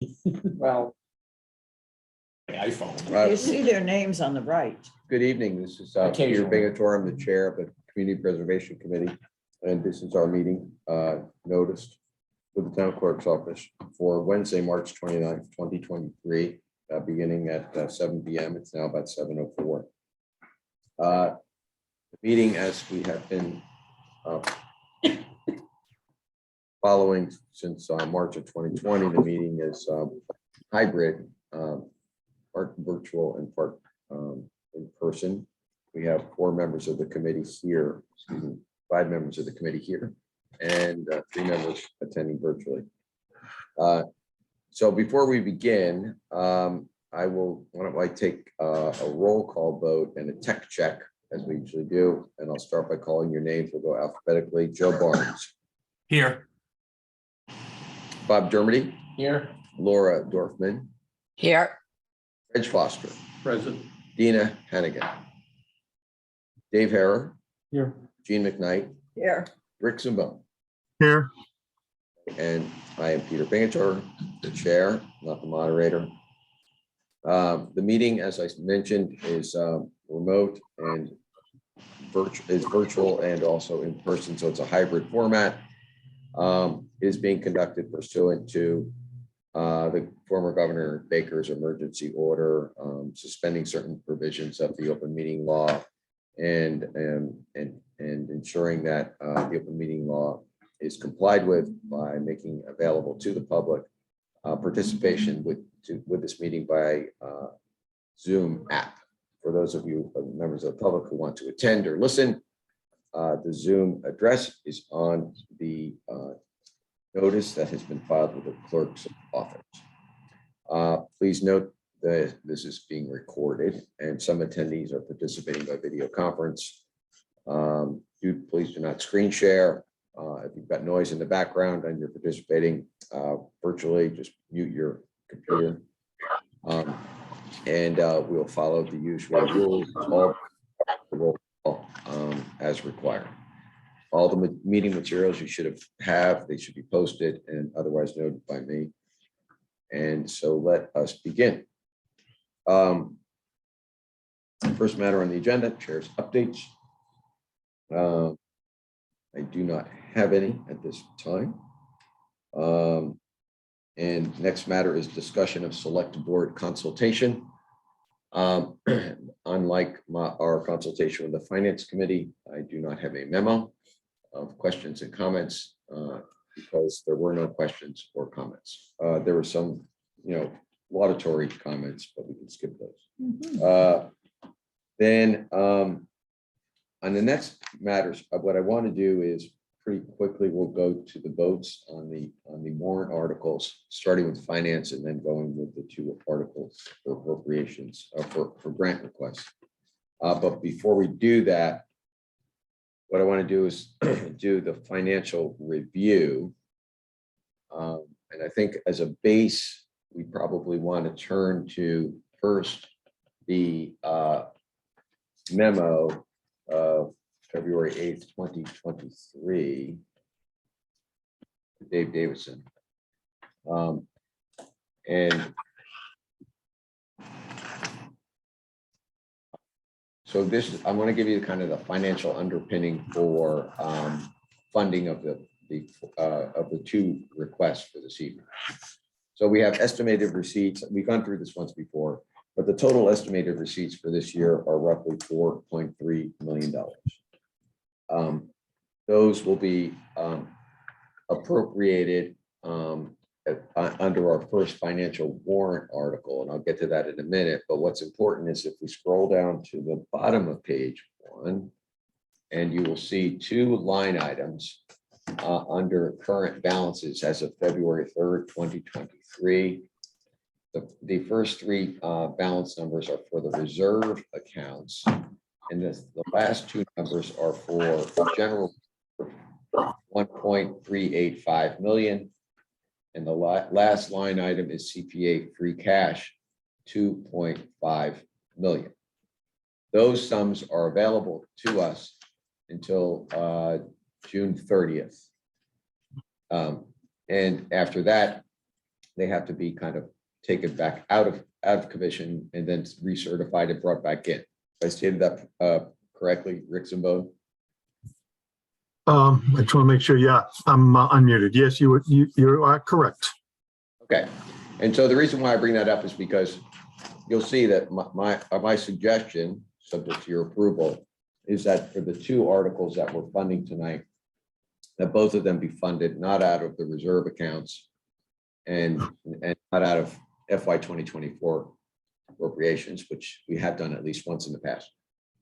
Well, My iPhone. You see their names on the right. Good evening. This is Peter Occasionally. Bingator. I'm the chair of the Community Preservation Committee. And this is our meeting noticed with the town clerk's office for Wednesday, March 29th, 2023, beginning at 7 p.m. It's now about 7:04. The meeting, as we have been following since March of 2020, the meeting is hybrid, part virtual and part in person. We have 4 members of the committee here, 5 members of the committee here, and 3 members attending virtually. So before we begin, why don't I take a roll call vote and a tech check as we usually do, and I'll start by calling your names. We'll go alphabetically. Joe Barnes. Here. Bob Dermody. here, Laura Dorfman. Here. Reg Foster. present. Dina Hannigan. Dave Harrer. Here. Gene McKnight. Here. Rick Zambon. Here, And I am Peter Bingator, the chair, not the moderator. The meeting, as I mentioned, is remote and virtual and also in person, so it's a hybrid format. It is being conducted pursuant to the former Governor Baker's emergency order, suspending certain provisions of the open meeting law and ensuring that the open meeting law is complied with by making available to the public participation with this meeting by Zoom app. For those of you members of the public who want to attend or listen, the Zoom address is on the notice that has been filed with the clerk's office. Please note that this is being recorded and some attendees are participating by video conference. Please do not screen share. If you've got noise in the background and you're participating virtually, just mute your computer. We'll follow the usual rules as required. All the meeting materials you should have, they should be posted and otherwise noted by me. And so let us begin. First matter on the agenda, chair's updates. I do not have any at this time. And next matter is discussion of select board consultation. Unlike our consultation with the finance committee, I do not have a memo of questions and comments because there were no questions or comments. There were some, laudatory comments, but we can skip those. Then on the next matters, what I want to do is pretty quickly, we'll go to the votes on the warrant articles, starting with finance and then going with the 2 articles for appropriations for grant requests. But before we do that, what I want to do is do the financial review. And I think as a base, we probably want to turn to first the memo of February 8th, 2023, Dave Davidson. And so this, I want to give you kind of the financial underpinning for funding of the 2 requests for this evening. So we have estimated receipts. We've gone through this once before, but the total estimated receipts for this year are roughly $4.3 million. Those will be appropriated under our first financial warrant article, and I'll get to that in a minute. But what's important is if we scroll down to the bottom of page 1, and you will see 2 line items under current balances as of February 3rd, 2023. The first 3 balance numbers are for the reserve accounts, and the last 2 numbers are for general 1.385 million. And the last line item is CPA free cash, 2.5 million. Those sums are available to us until June 30th. And after that, they have to be kind of taken back out of commission and then recertified and brought back in. I stated that correctly, Rick Zamboni? I just want to make sure, yeah, I'm unmuted. Yes, you are correct. Okay, and so the reason why I bring that up is because you'll see that my suggestion, subject to your approval, is that for the two articles that we're funding tonight, that both of them be funded not out of the reserve accounts and not out of FY 2024 appropriations, which we have done at least once in the past,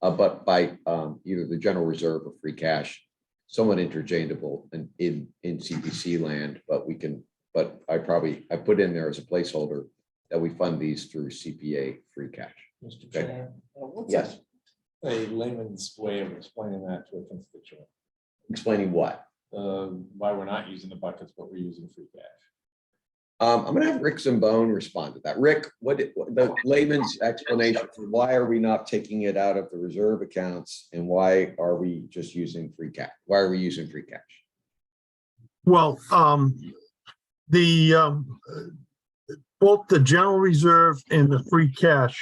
but by either the general reserve or free cash, somewhat interchangeable in CPC land, but we can. But I put in there as a placeholder that we fund these through CPA free cash. Mr. Okay. Chair, what's Yes, a layman's way of explaining that to a constituent? explaining what? Why we're not using the buckets, but we're using free cash. I'm gonna have Rick Zamboni respond to that. Rick, what the layman's explanation for why are we not taking it out of the reserve accounts and why are we just using free cash? Why are we using free cash? Well, both the general reserve and the free cash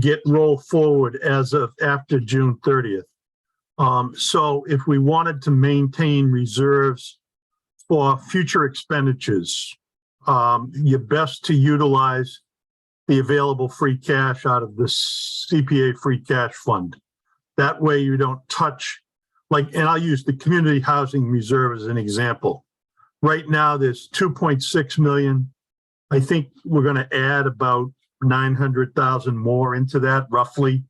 get rolled forward as of after June 30th. So if we wanted to maintain reserves for future expenditures, you're best to utilize the available free cash out of the CPA free cash fund. That way you don't touch, and I'll use the community housing reserve as an example. Right now, there's 2.6 million. I think we're going to add about 900,000 more into that roughly,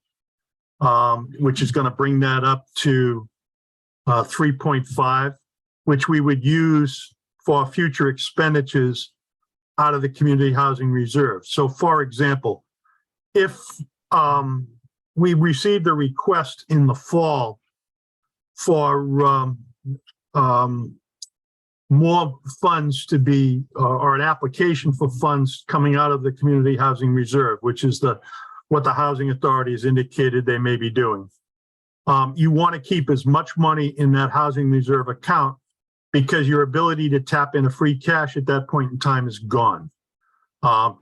which is going to bring that up to 3.5, which we would use for future expenditures out of the community housing reserve. So for example, if we received a request in the fall for more funds to be, or an application for funds coming out of the community housing reserve, which is what the housing authority has indicated they may be doing. You want to keep as much money in that housing reserve account because your ability to tap into free cash at that point in time is gone,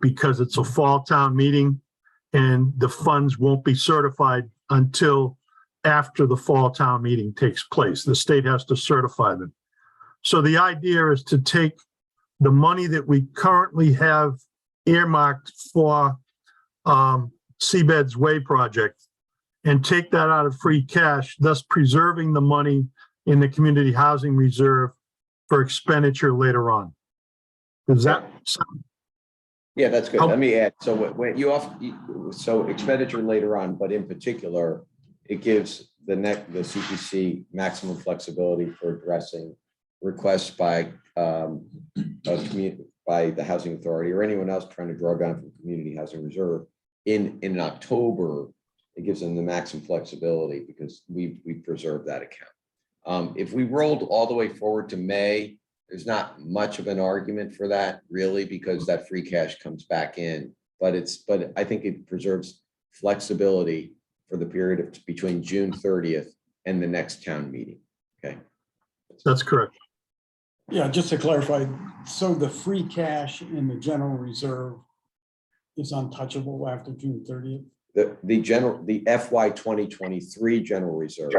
because it's a fall town meeting and the funds won't be certified until after the fall town meeting takes place. The state has to certify them. So the idea is to take the money that we currently have earmarked for Seabed's Way project and take that out of free cash, thus preserving the money in the community housing reserve for expenditure later on. Does that sound? Yeah, that's good. Let me add. So when so expenditure later on, but in particular, it gives the CPC maximum flexibility for addressing requests by the housing authority or anyone else trying to draw down from community housing reserve in October. It gives them the maximum flexibility because we preserved that account. If we rolled all the way forward to May, there's not much of an argument for that really, because that free cash comes back in, but I think it preserves flexibility for the period of between June 30th and the next town meeting. Okay. That's correct. Yeah, just to clarify, so the free cash in the general reserve is untouchable after June 30th? The FY 2023 general reserve,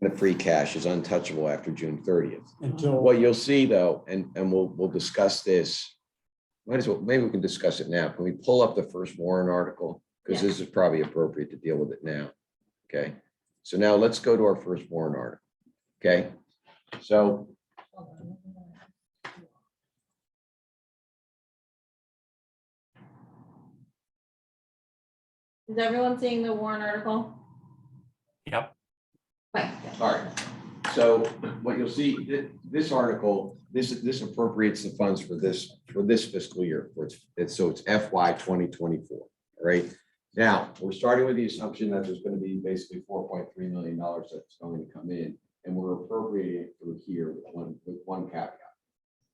the free cash is untouchable after June 30th. Until What you'll see though, and we'll discuss this, might as well, maybe we can discuss it now. Can we pull up the first warrant article? Because this is probably appropriate to deal with it now. Okay, so now let's go to our first warrant article. Okay, so Is everyone seeing the warrant article? Yep. Right. all right, so what you'll see, this article, this appropriates the funds for this fiscal year. So it's FY 2024. Right now, we're starting with the assumption that there's going to be basically $4.3 million that's going to come in, and we're appropriating it through here with one caveat.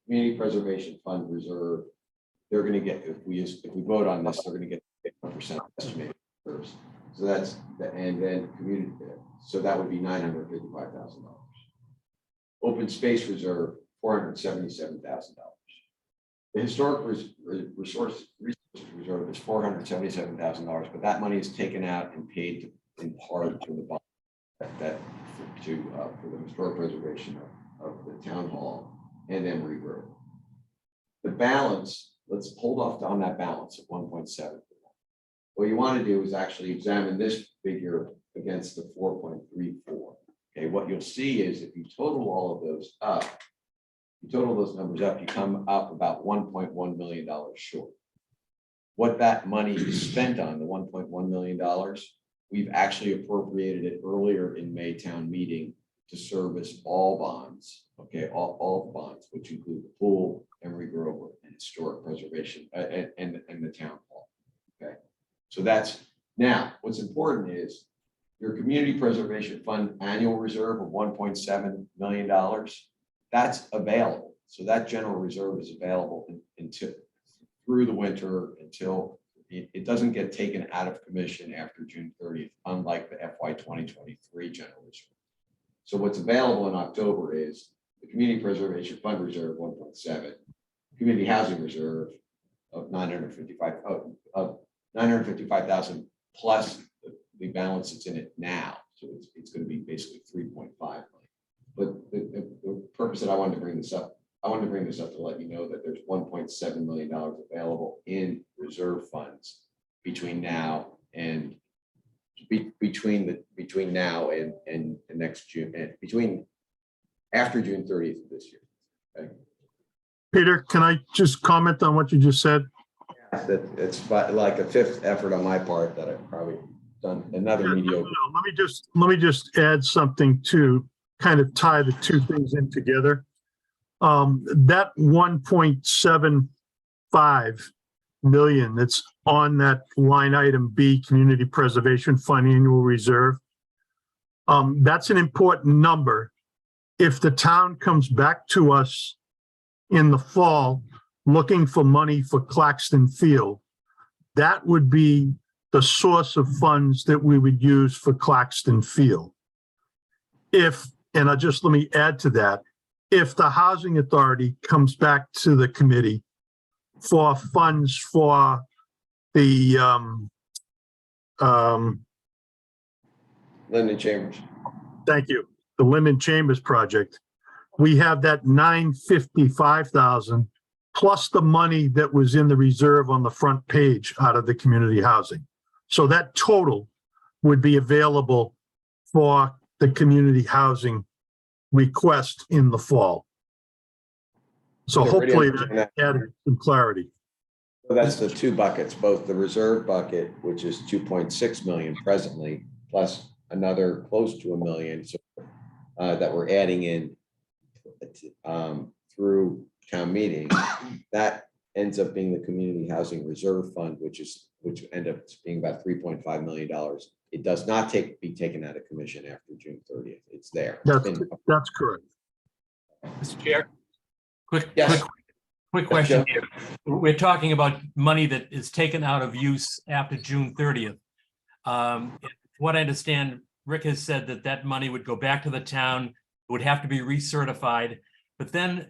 Community Preservation Fund Reserve, they're going to get, if we vote on this, they're going to get 1% estimated reserves. So that's and then community, so that would be $955,000. Open Space Reserve, $477,000. The historic resource reserve is $477,000, but that money is taken out and paid in part to the bond that for the historic preservation of the town hall and Emery Road. The balance, let's hold off on that balance of 1.7. What you want to do is actually examine this figure against the 4.34. Okay, what you'll see is if you total all of those up, you total those numbers up, you come up about $1.1 million short. What that money is spent on, the $1.1 million, we've actually appropriated it earlier in May town meeting to service all bonds, okay, all bonds, which include the pool, Emery Grove, and historic preservation, and the town hall, okay? So that's, now, what's important is your community preservation fund annual reserve of $1.7 million, that's available. So that general reserve is available until through the winter, until it doesn't get taken out of commission after June 30th, unlike the FY 2023 general reserve. So what's available in October is the community preservation fund reserve 1.7, community housing reserve of 955,000 plus the balance that's in it now. So it's going to be basically 3.5 million. But the purpose that I wanted to bring this up, to let you know that there's $1.7 million available in reserve funds between now and between now and next June, and after June 30th of this year. Okay? Peter, can I just comment on what you just said? That it's like a fifth effort on my part that I've probably done another mediocre. No, let me just add something to kind of tie the two things in together. That 1.75 million that's on that line item B, Community Preservation Fund Annual Reserve, that's an important number. If the town comes back to us in the fall looking for money for Claxton Field, that would be the source of funds that we would use for Claxton Field. And let me add to that, if the Housing Authority comes back to the committee for funds for the Linden Chambers. thank you, the Linden Chambers project, we have that 955,000 plus the money that was in the reserve on the front page out of the community housing. So that total would be available for the community housing request in the fall. So Everybody hopefully understand that added some clarity. So that's the two buckets, both the reserve bucket, which is 2.6 million presently, plus another close to $1 million that we're adding in through town meeting. That ends up being the community housing reserve fund, which end up being about $3.5 million. It does not be taken out of commission after June 30th. It's there. That's correct. Mr. Chair, quick Yes. question Joe. here. We're talking about money that is taken out of use after June 30th. What I understand, Rick has said that money would go back to the town, it would have to be recertified. But then,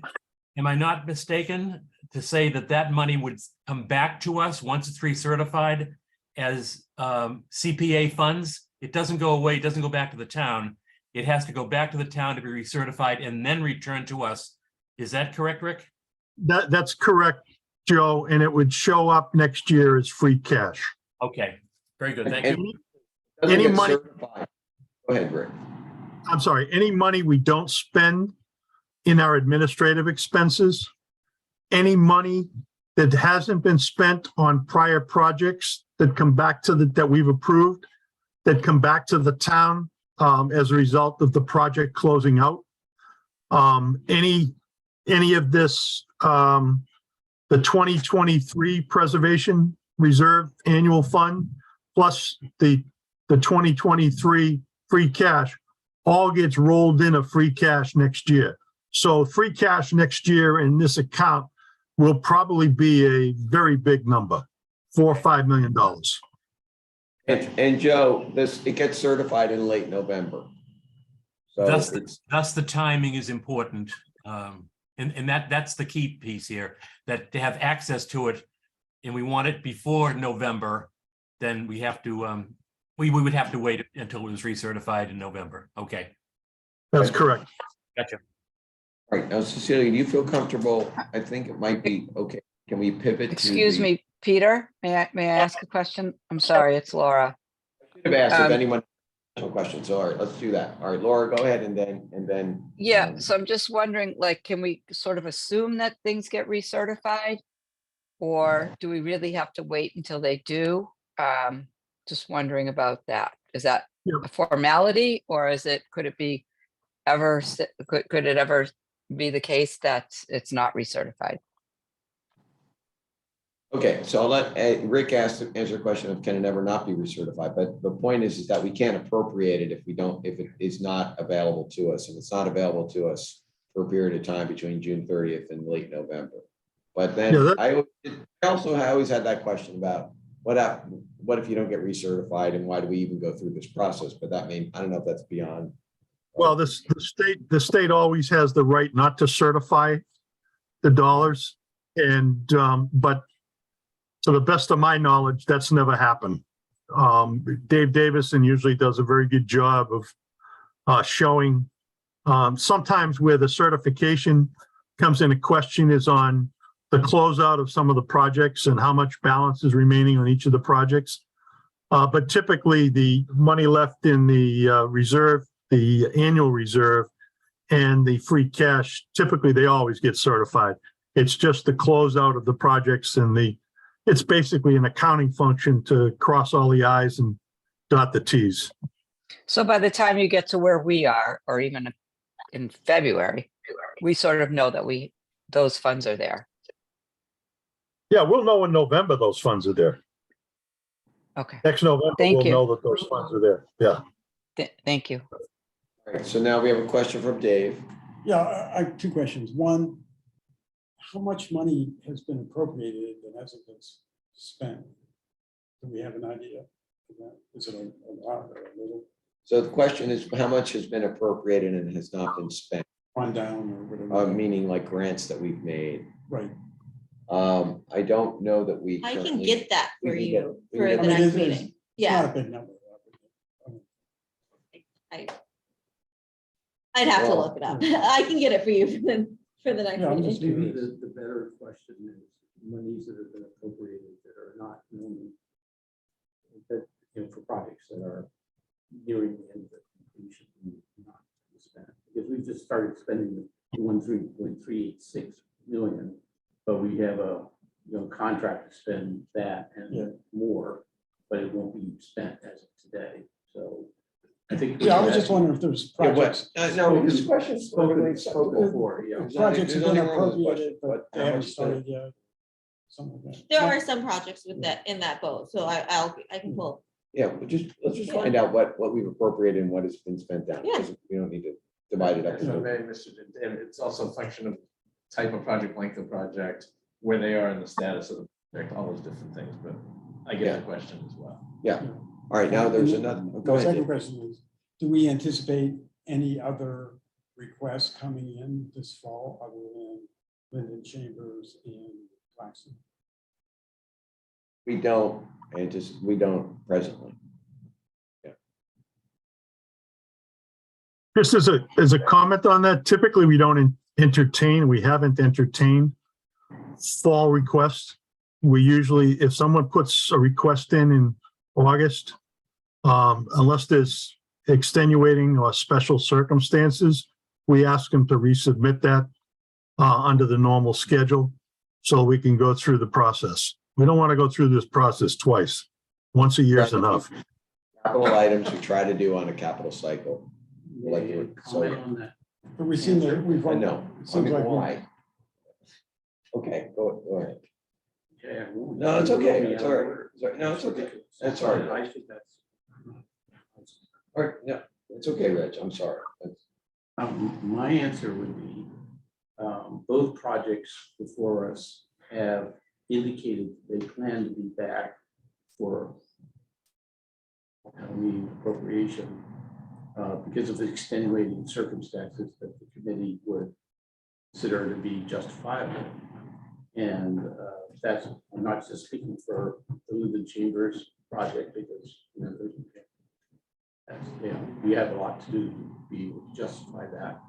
am I not mistaken to say that money would come back to us once it's recertified as CPA funds? It doesn't go away, it doesn't go back to the town. It has to go back to the town to be recertified and then return to us. Is that correct, Rick? That's correct, Joe, and it would show up next year as free cash. Okay, very good, thank And you. doesn't Any get money- certified. Go ahead, Rick. I'm sorry, any money we don't spend in our administrative expenses, any money that hasn't been spent on prior projects that come back to that we've approved, that come back to the town as a result of the project closing out. Any of this, the 2023 Preservation Reserve Annual Fund, plus the 2023 free cash, all gets rolled in a free cash next year. So free cash next year in this account will probably be a very big number, $4 or $5 million. And Joe, it gets certified in late November. So Thus the timing is important. And that's the key piece here, that to have access to it, and we want it before November, then we have to, we would have to wait until it was recertified in November. Okay, That's correct. gotcha. All right, now Cecilia, do you feel comfortable? I think it might be, okay, can we pivot to? Excuse me, Peter, may I ask a question? I'm sorry, it's Laura. I should have asked if Um, anyone has a question, so all right, let's do that. All right, Laura, go ahead and then. Yeah, so I'm just wondering, like, can we sort of assume that things get recertified? Or do we really have to wait until they do? Just wondering about that. Is that Yep. a formality, or is it, could it be ever, could it ever be the case that it's not recertified? Okay, so I'll let Rick answer the question of can it ever not be recertified, but the point is that we can't appropriate it if it is not available to us, and it's not available to us for a period of time between June 30th and late November. But then Yeah, I always had that question about what if you don't get recertified, and why do we even go through this process? But I don't know if that's beyond. Well, the state always has the right not to certify the dollars. And, but to the best of my knowledge, that's never happened. Dave Davison usually does a very good job of showing, sometimes where the certification comes into question is on the closeout of some of the projects and how much balance is remaining on each of the projects. But typically the money left in the reserve, the annual reserve, and the free cash, typically they always get certified. It's just the closeout of the projects, and it's basically an accounting function to cross all the i's and dot the t's. So by the time you get to where we are, or even in February, we sort of know that those funds are there. Yeah, we'll know in November those funds are there. Okay, Next November, Thank we'll you. know that those funds are there. Yeah. Thank you. All right, so now we have a question from Dave. Yeah, I have two questions. One, how much money has been appropriated that hasn't been spent? Do we have an idea of that? Is it a lot or a little So the question is, how much has been appropriated and has not been spent? rundown or whatever? Meaning like grants that we've made. Right. I don't know that we. I can currently- get that we for can you get- for we the can I mean, next it is- meeting. It's Yeah, not a big number. I'd have to Well, look it up. I can get it for you for the next Yeah, I'm just meeting. curious. Maybe the better question is monies that have been appropriated that are not known, that, for projects that are nearing the end of completion, not spent. Because we've just started spending the 1.386 million, but we have a, contract to spend that Yeah. and more, but it won't be spent as of today. So I think. Yeah, I was just wondering if there's Yeah, projects. no, this question is Spoken spoken. before, yeah. Projects have There's been nothing wrong with the appropriated, question, but but they how haven't much is started yet. Something like that. There are some projects with that in that boat, so I can pull. Yeah, but let's just Yeah. find out what we've appropriated and what has been spent down. Yeah. because We don't need to divide it up. If I may, Mr. And it's also a function of type of project, length of project, where they are in the status of the project, all those different things, but I Yeah. get the question as well. All right, now there's another, go The ahead. second Dave. question is, do we anticipate any other requests coming in this fall other than Linden Chambers and Claxton? We don't presently. Just as a comment on that, typically we don't we haven't entertained fall requests. We usually, if someone puts a request in August, unless there's extenuating or special circumstances, we ask them to resubmit that under the normal schedule so we can go through the process. We don't want to go through this process twice. Once a year is enough. Capital items we try to do on a capital cycle. Like May I it, so- comment on that? But we've seen that we've. I know. It I seems mean, like we- why? Okay, go ahead. Yeah. No, it's okay. It's all right. No, it's okay. That's all right. I think that's. All right, no, it's okay, Rich. I'm sorry. My answer would be, both projects before us have indicated they plan to be back for the appropriation because of the extenuating circumstances that the committee would consider to be justifiable. And that's, I'm not just speaking for the Linden Chambers project, because, you know, that's, you know, we have a lot to do to be able to justify that.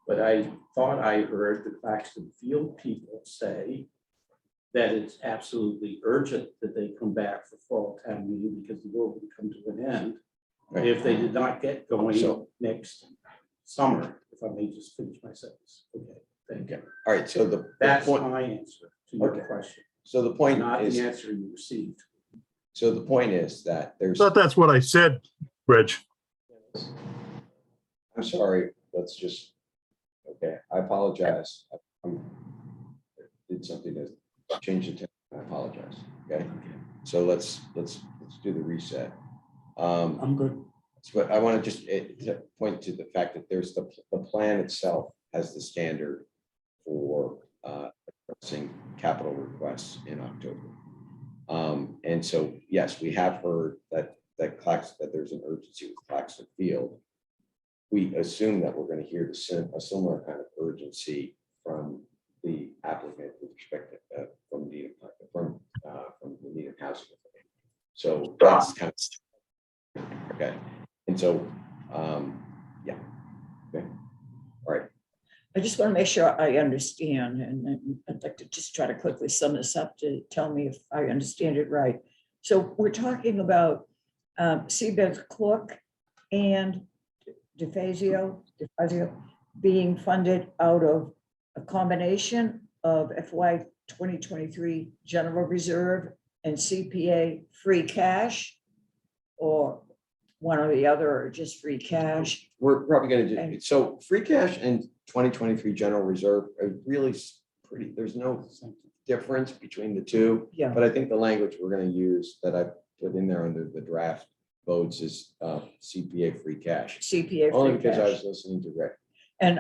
But I thought I heard the Claxton Field people say that it's absolutely urgent that they come back for fall town meeting, because the world would come to an end if they did not get going So- next summer, if I may just finish my sentence. Okay, thank you. All right, so the That's point, my answer to your Okay. question, so the point not is, the answer you received. so the point is that there's, Thought that's what I said, Rich. I'm sorry, let's just, okay, I apologize. I did something to change the tempo. I apologize, okay? So let's do the reset. I'm good. But I want to just to point to the fact that there's the plan itself has the standard for addressing capital requests in October. And so, yes, we have heard that there's an urgency with Claxton Field. We assume that we're going to hear a similar kind of urgency from the applicant with respect to from the Needham Housing Authority. So that's kind of okay. And so, yeah. Okay. All right. I just want to make sure I understand, and I'd like to just try to quickly sum this up to tell me if I understand it right. So we're talking about Seabed Clark and DeFazio being funded out of a combination of FY 2023 general reserve and CPA free cash, or one or the other, or just free cash. We're probably going to do, Okay. so free cash and 2023 general reserve are really pretty, there's no difference between the two. Yeah, But I think the language we're going to use that I put in there under the draft votes is CPA free cash. CPA Only free because I cash. was listening to Rick. And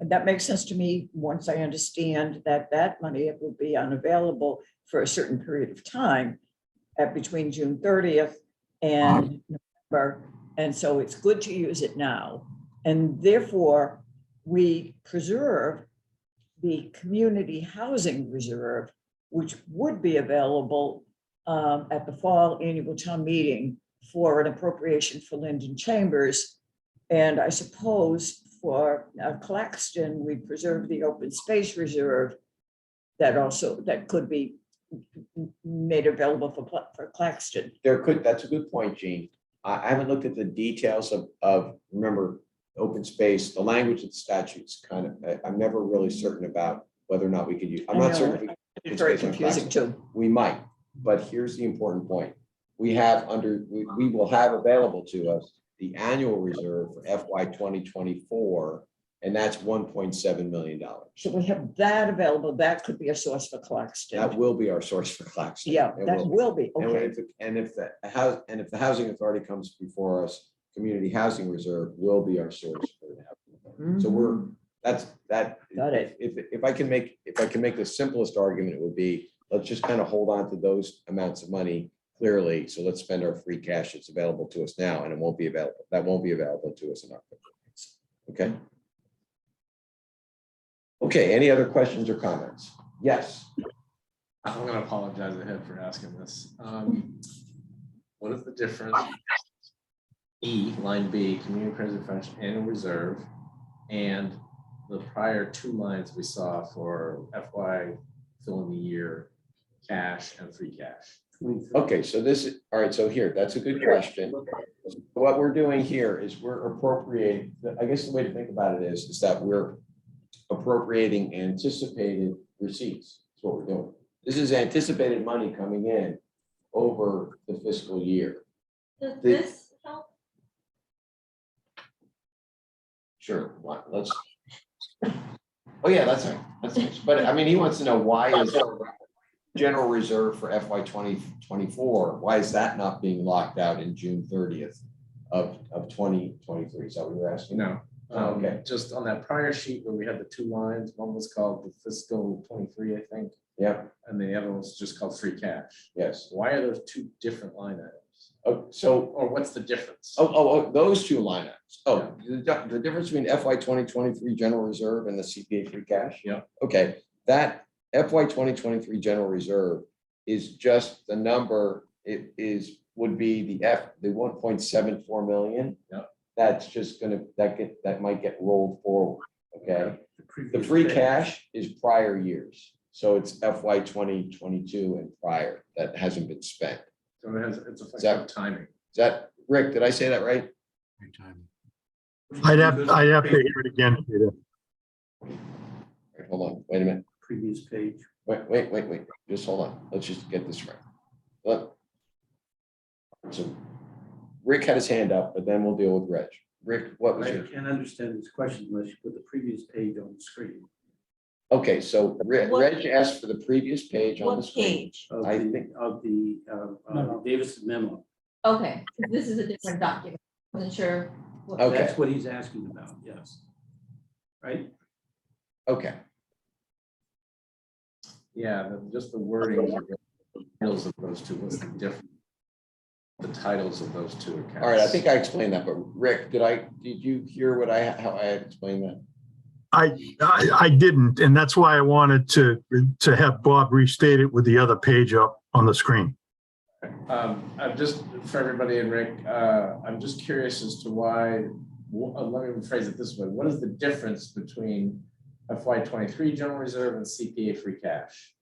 that makes sense to me, once I understand that that money will be unavailable for a certain period of time at between June 30th and November. And so it's good to use it now. And therefore, we preserve the community housing reserve, which would be available at the fall annual town meeting for an appropriation for Linden Chambers. And I suppose for Claxton, we preserve the open space reserve that could be made available for Claxton. That's a good point, Gene. I haven't looked at the details of, remember, open space, the language of the statutes kind of, I'm never really certain about whether or not we could use, I'm I not know, certain. if we could It's use very space on confusing Claxton. too. We might, but here's the important point. We will have available to us the annual reserve for FY 2024, and that's $1.7 million. So we have that available. That could be a source for That Claxton. will be our source for Claxton. Yeah, It that will. will be, And okay. if the housing authority comes before us, community housing reserve will be our source for the housing authority. So Mhm. that's that. Got it. If I can make the simplest argument, it would be, let's just kind of hold on to those amounts of money clearly. So let's spend our free cash that's available to us now, and it won't be available. That won't be available to us in October. Okay. Okay, any other questions or comments? Yes. I'm gonna apologize ahead for asking this. What is the difference? Line B, community preservation annual reserve, and the prior two lines we saw for FY fill in the year, cash and free cash. Okay, so all right, so here, that's a good question. What we're doing here is we're appropriating, I guess the way to think about it is that we're appropriating anticipated receipts. That's what we're doing. This is anticipated money coming in over the fiscal year. Does The- this help? Sure, let's. Oh, yeah, that's right. That's nice. But I mean, he wants to know why is general reserve for FY 2024, why is that not being locked out in June 30th of 2023? Is that what you're asking? No. Okay. Just on that prior sheet where we had the two lines, one was called the fiscal 23, I think, Yeah, and the other was just called free cash. yes. Why are those two different line items? Oh, so, Or what's the difference? those two line items. Oh, the difference between FY 2023 general reserve and the CPA free cash? Yeah. Okay, that FY 2023 general reserve is just the number, it is, would be the 1.74 million. Yeah. That's just gonna, that might get rolled forward, okay? The previous free page. cash is prior years, so it's FY 2022 and prior that hasn't been spent. So it has, it's a that- function of timing. Is that, Rick, did I say that right? I'd have to hear it again, Peter. Wait, hold on, wait a minute. Previous page. Wait, just hold on. Let's just get this right. Look. So Rick had his hand up, but then we'll deal with Reg. Rick, what was I your, can't understand this question unless you put the previous page on the screen. okay, so Reg asked for the previous page on the What screen. page? Of I the, think- of the, Memo. Davis memo. Okay, this is a different document. Wasn't sure. what- Okay. That's what he's asking about, yes. Right? Okay, Yeah, just the wording, of the titles of those two, what's the difference? The titles of those two accounts. all right, I think I explained that, but Rick, did you hear what how I had explained that? I didn't, and that's why I wanted to have Bob restate it with the other page up on the screen. I'm just, for everybody and Rick, I'm just curious as to why, let me phrase it this way. What is the difference between FY 23 general reserve and CPA free cash?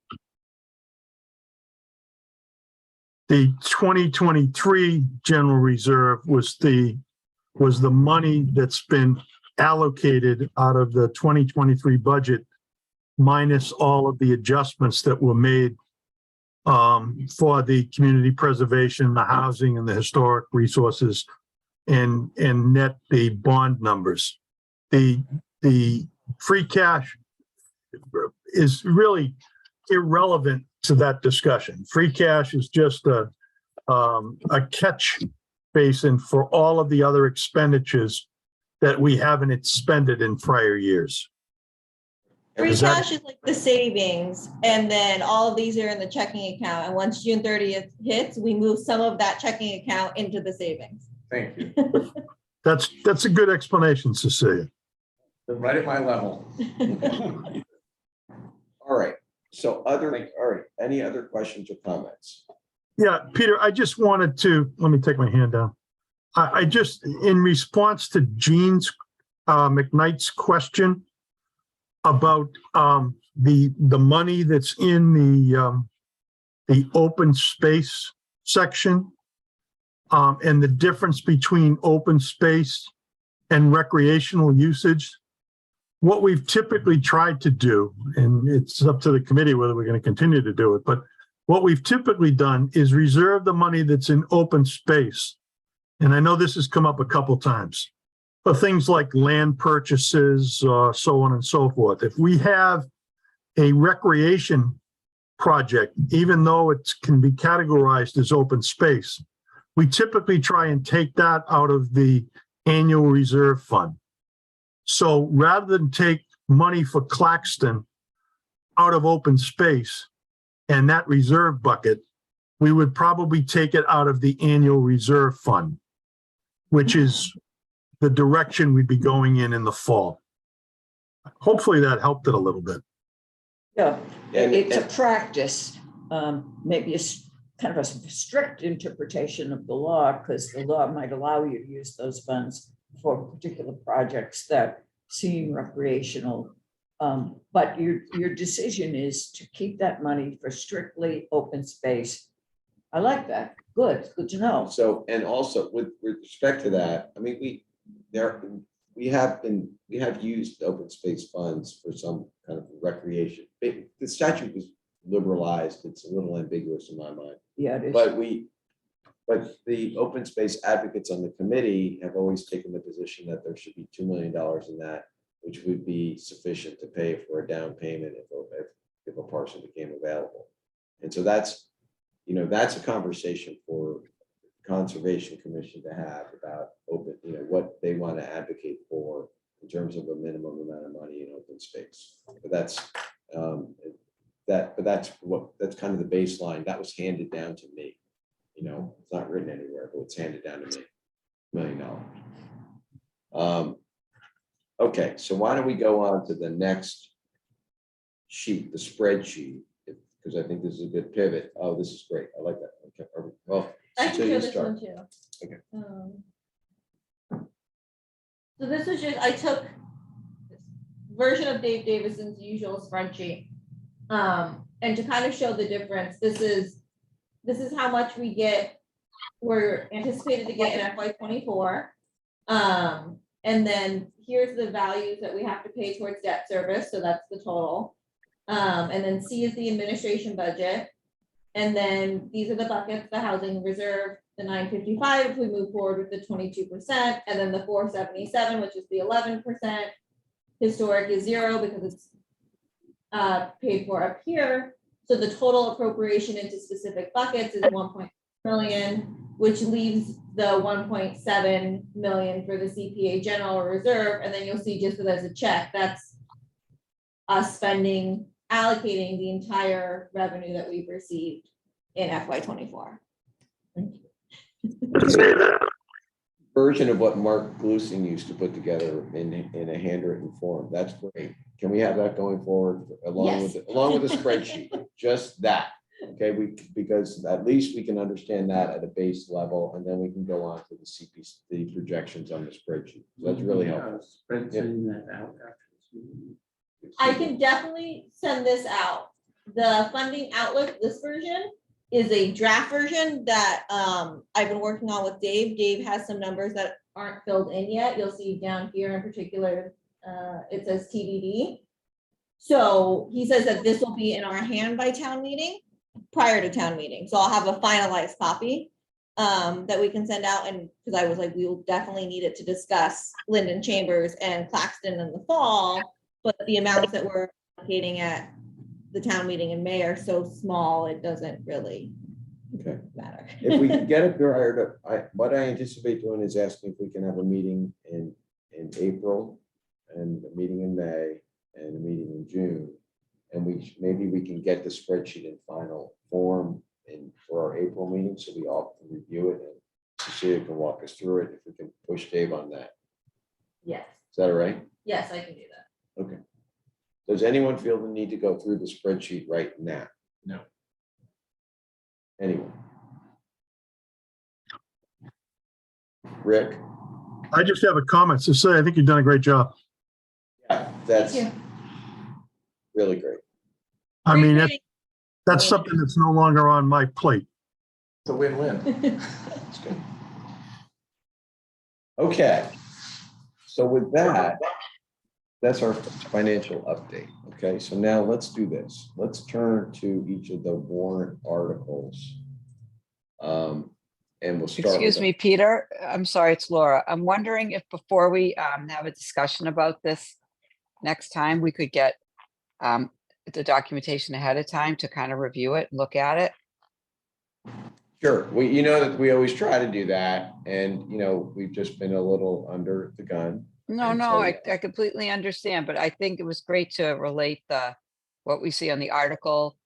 The 2023 general reserve was the money that's been allocated out of the 2023 budget minus all of the adjustments that were made for the community preservation, the housing and the historic resources and net the bond numbers. The free cash is really irrelevant to that discussion. Free cash is just a catch basin for all of the other expenditures that we haven't expended in prior years. Free Is that- cash is like the savings, and then all of these are in the checking account, and once June 30th hits, we move some of that checking account into the savings. Thank you. That's a good explanation, Cecilia. Right at my level. All right, so all right, any other questions or comments? Yeah, Peter, I just wanted to, let me take my hand down. I just, in response to Jean's McKnight's question about the money that's in the open space section and the difference between open space and recreational usage. What we've typically tried to do, and it's up to the committee whether we're going to continue to do it, but what we've typically done is reserve the money that's in open space. And I know this has come up a couple times, for things like land purchases, so on and so forth. If we have a recreation project, even though it can be categorized as open space, we typically try and take that out of the annual reserve fund. So rather than take money for Claxton out of open space and that reserve bucket, we would probably take it out of the annual reserve fund, which is the direction we'd be going in the fall. Hopefully that helped it a little bit. Yeah, And- it's a practice, maybe kind of a strict interpretation of the law, because the law might allow you to use those funds for particular projects that seem recreational. But your decision is to keep that money for strictly open space. I like that. Good to know. So, and also with respect to that, I mean, we have used open space funds for some kind of recreation. The statute was liberalized. It's a little ambiguous in my mind, Yeah, it is. but the open space advocates on the committee have always taken the position that there should be $2 million in that, which would be sufficient to pay for a down payment if a parcel became available. And so that's a conversation for the Conservation Commission to have about what they want to advocate for in terms of a minimum amount of money in open space. But that's kind of the baseline that was handed down to me. you know, it's not written anywhere, but it's handed down to me, $1 million. Okay, so why don't we go on to the next sheet, the spreadsheet, because I think this is a good pivot. Oh, this is great. I like that. Okay, well, I can Cecilia, show this start. one too. Okay. So this was just, I took this version of Dave Davison's usual spreadsheet. And to kind of show the difference, this is how much we're anticipated to get in FY '24. And then here's the values that we have to pay towards debt service, so that's the total. And then C is the administration budget. And then these are the buckets, the housing reserve, the 955, if we move forward with the 22%, and then the 477, which is the 11%. Historic is 0 because it's paid for up here. So the total appropriation into specific buckets is 1.6 million, which leaves the 1.7 million for the CPA general reserve. And then you'll see just as a check, that's us allocating the entire revenue that we've received in FY '24. Version of what Mark Glusing used to put together in a handwritten form. That's great. Can we have that going forward along with the spreadsheet? Just that. Okay, because at least we can understand that at a base level, and then we can go on to the projections on the spreadsheet. So that's really helpful. Sending that out after this meeting. I can definitely send this out. The funding outlook, this version is a draft version that I've been working on with Dave. Dave has some numbers that aren't filled in yet. You'll see down here in particular, it says TBD. So he says that this will be in our hand by town meeting, prior to town meeting. So I'll have a finalized copy that we can send out. And because I was like, we will definitely need it to discuss Linden Chambers and Claxton in the fall, but the amounts that we're allocating at the town meeting in May are so small, it doesn't really Okay. matter. If we can get it prior to, what I anticipate doing is asking if we can have a meeting in April and a meeting in May and a meeting in June. And maybe we can get the spreadsheet in final form for our April meeting, so we all can review it and Cecilia can walk us through it if we can push Dave on that. Yes, Is that all right? yes, I can do that. Okay. Does anyone feel the need to go through the spreadsheet right now? No. Anyone? Rick? I just have a comment to say, I think you've done a great job. Yeah, that's Thank you. really great. I mean, Great that's something that's no longer on my plate. It's a win-win. meeting. That's good. Okay. So with that, that's our financial update. Okay, so now let's do this. Let's turn to each of the warrant articles. And we'll start. Excuse me, Peter. I'm sorry, it's Laura. I'm wondering if before we have a discussion about this next time, we could get the documentation ahead of time to kind of review it, look at it. Sure. You know that we always try to do that, and we've just been a little under the gun. No, And no, so, I completely understand, but I think it was great to relate what we see on the article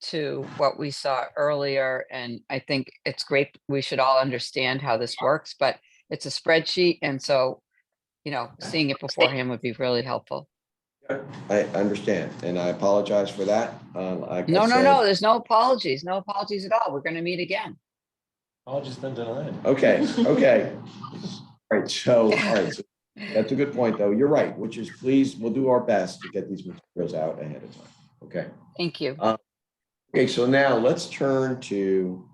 to what we saw earlier. And I think it's great. We should all understand how this works, but it's a spreadsheet. And so, seeing it beforehand would be really helpful. I understand, and I apologize for that. Like I No, said- there's no apologies at all. We're going to meet again. Apologies been denied. Okay. All right, so that's a good point, though. You're right, which is please, we'll do our best to get these materials out ahead of time. Okay. Thank you. Okay, so now let's turn to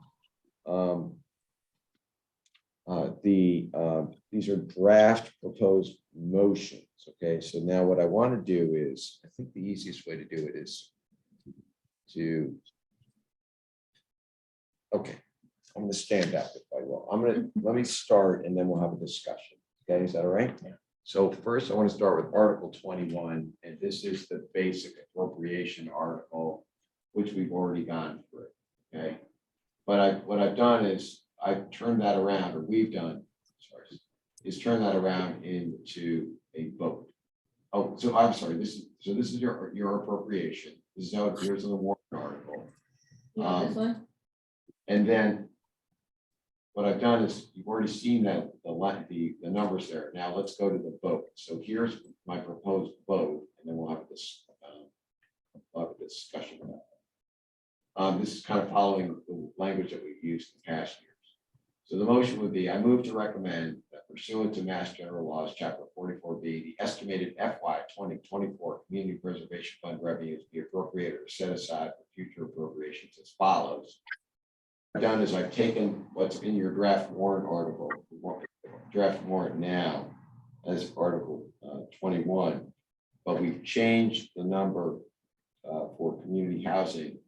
these are draft proposed motions. Okay, so now what I want to do is, I think the easiest way to do it is okay, I'm going to stand up if I will. Let me start and then we'll have a discussion. Okay, is that all right? Yeah. So first I want to start with Article 21, and this is the basic appropriation article, which we've already gone through. Okay, but what I've done is I've turned that around, or we've done, is turn that around into a vote. Oh, so I'm sorry. This is your appropriation. This is how it appears in the warrant article. You want this one? And then what I've done is, you've already seen that, the numbers there. Now let's go to the vote. So here's my proposed vote, and then we'll have a discussion about it. This is kind of following the language that we've used in past years. So the motion would be, I move to recommend that pursuant to Mass General Laws, Chapter 44B, the estimated FY 2024 Community Preservation Fund revenues be appropriated or set aside for future appropriations as follows. What I've done is I've taken what's in your draft warrant article, draft warrant now as Article 21, but we've changed the number for community housing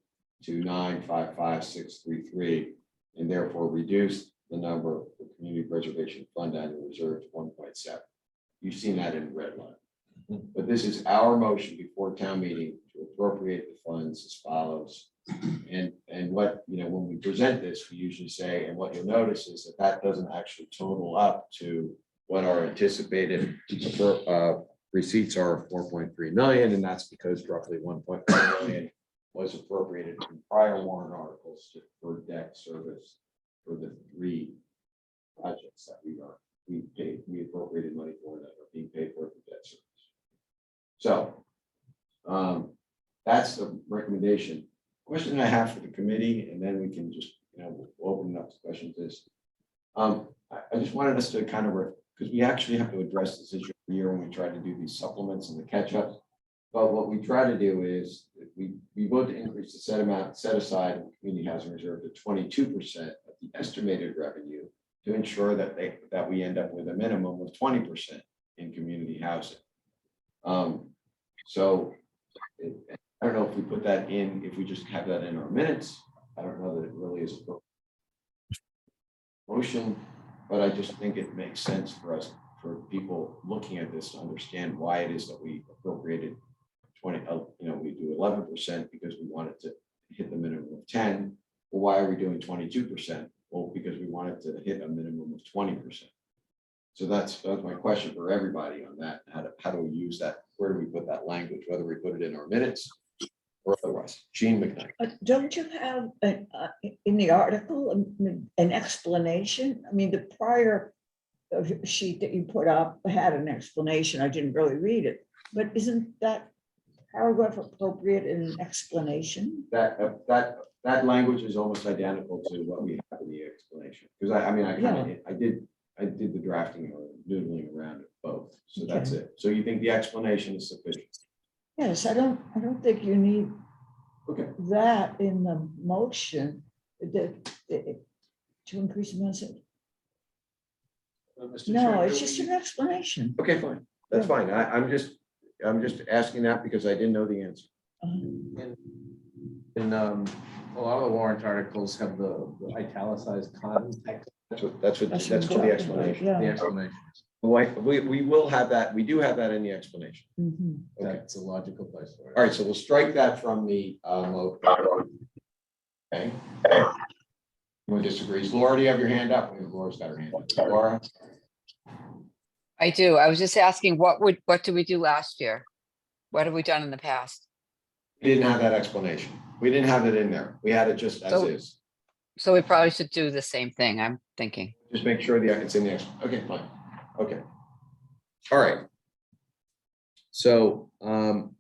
to 955,633, and therefore reduced the number for community preservation fund annual reserve to 1.7. You've seen that in red line. But this is our motion before town meeting to appropriate the funds as follows. And what, when we present this, we usually say, and what you'll notice is that that doesn't actually total up to what our anticipated receipts are, 4.3 million, and that's because roughly 1.1 million was appropriated in prior warrant articles for debt service for the 3 projects that we appropriated money for that are being paid for debt service. So that's the recommendation. Question I have for the committee, and then we can just, we'll open it up to questions is, I just wanted us to kind of, because we actually have to address this issue every year when we try to do these supplements and the catch-ups. But what we try to do is we vote to increase the set aside in the community housing reserve to 22% of the estimated revenue to ensure that we end up with a minimum of 20% in community housing. So I don't know if we put that in, if we just have that in our minutes. I don't know that it really is a motion, but I just think it makes sense for us, for people looking at this, to understand why it is that we appropriated 20, we do 11% because we wanted to hit the minimum of 10. Well, why are we doing 22%? Well, because we wanted to hit a minimum of 20%. So that's my question for everybody on that. How do we use that? Where do we put that language? Whether we put it in our minutes or otherwise. Gene McKnight. Don't you have in the article an explanation? I mean, the prior sheet that you put up had an explanation. I didn't really read it, but isn't that paragraph appropriate in an explanation? That language is almost identical to what we have in the explanation. Because I did the drafting or noodling around it both. So that's it. So you think the explanation is sufficient? Yes, I don't think you need Okay. that in the motion to increase the message. Mr. No, Chair, it's do just we- an explanation. Okay, fine. That's fine. I'm just asking that because I didn't know the answer. In a lot of the warrant articles have the italicized context, That's for the explanation. the Yeah. explanation. We will have that. We do have that in the explanation. Mhm. Okay. That's a logical place for it. All right, so we'll strike that from the okay. Anyone disagrees? Laura, do you have your hand up? Laura's got her hand up. Laura? I do. I was just asking, what did we do last year? What have we done in the past? We didn't have that explanation. We didn't have it in there. We had it just as So- is. So we probably should do the same thing, I'm thinking. Just make sure it's in the, okay, fine. Okay. All right. So, all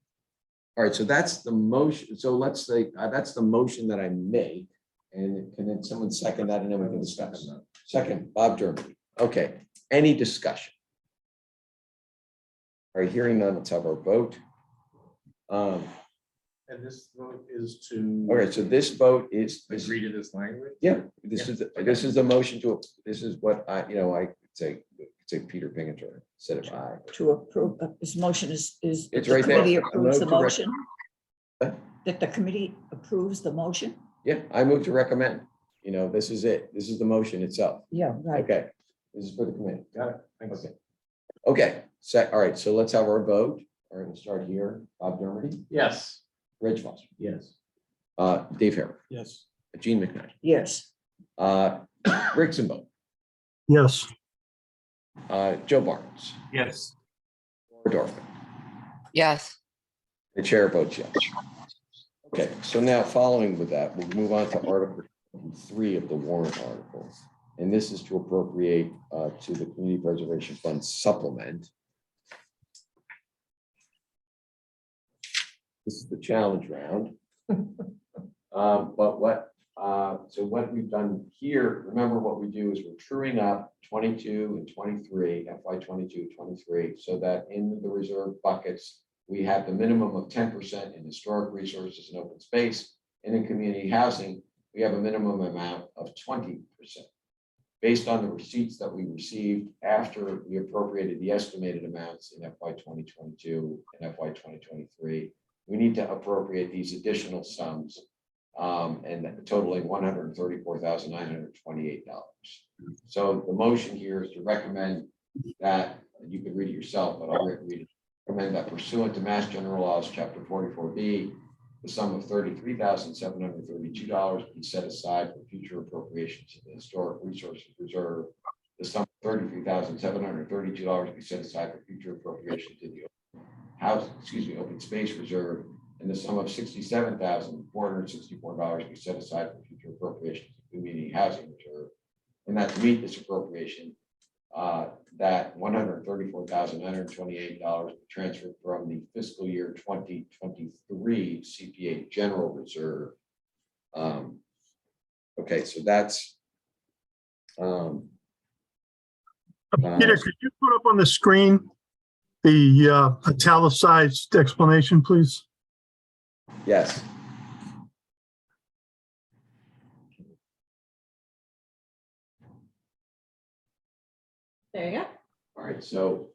right, so that's the motion. So let's say, that's the motion that I made. And can then someone second that and then we can discuss? Second, Bob Germany. Okay, any discussion? All right, hearing none, let's have our vote. And this vote is to. All right, so this vote is. Agree to this language? Yeah, this is the motion this is what I could say Peter Pinkerton said it aye. To approve, this motion is. It's the right there. committee I approves the move to rec- motion? What? That the committee approves the motion? Yeah, I move to recommend, this is it. This is the motion itself. Yeah, right. Okay, this is for the committee. Got it. Thanks. Okay. Okay, all right, so let's have our vote. All right, we'll start here. Bob Dermody, Yes. Reg Foster, Yes. Dave Harris, Yes. Gene McKnight, Yes. Rick Zimbo, Yes. Joe Barnes, Yes. Laura Dorfman. Yes, The chair votes yes. Okay, so now following with that, we'll move on to Article 3 of the warrant articles. And this is to appropriate to the Community Preservation Fund supplement. This is the challenge round. But what we've done here, remember what we do is we're truing up 22 and 23, FY 22, 23, so that in the reserve buckets, we have the minimum of 10% in historic resources and open space. And in community housing, we have a minimum amount of 20%. Based on the receipts that we received after we appropriated the estimated amounts in FY 2022 and FY 2023, we need to appropriate these additional sums and totaling $134,928. So the motion here is to recommend that, you can read it yourself, but I'll read it. Recommend that pursuant to Mass General Laws, Chapter 44B, the sum of $33,732 be set aside for future appropriations to the Historic Resources Reserve. The sum of $33,732 be set aside for future appropriation to the Open Space Reserve, and the sum of $67,464 be set aside for future appropriations to the Community Housing Reserve. And that to meet this appropriation, that $134,928 be transferred from the fiscal year 2023 CPA General Reserve. Okay, so that's Peter, could you put up on the screen the italicized explanation, please? yes. There you go. All right, so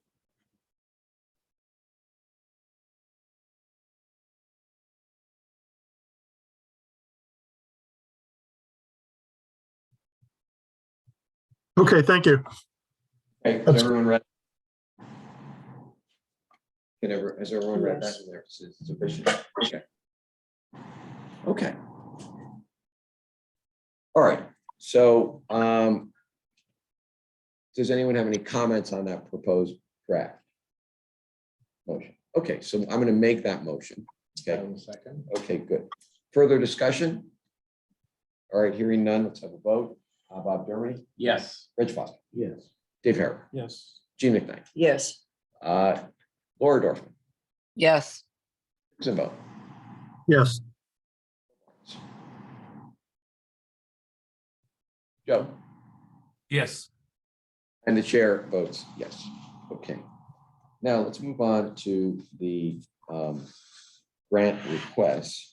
Okay, thank you. okay, has everyone read? Has everyone read that? Yes. In there? Is it sufficient? Okay. Okay. All right, so does anyone have any comments on that proposed draft motion? Okay, so I'm going to make that motion. Okay. Second. Okay, good. Further discussion? All right, hearing none, let's have a vote. Bob Dermody, Yes. Rich Foster, Yes. Dave Harris, Yes. Gene McKnight, Yes, Laura Dorfman, Yes, Zimbo. Yes, Joe. Yes. And the chair votes yes. Okay. Now let's move on to the grant requests.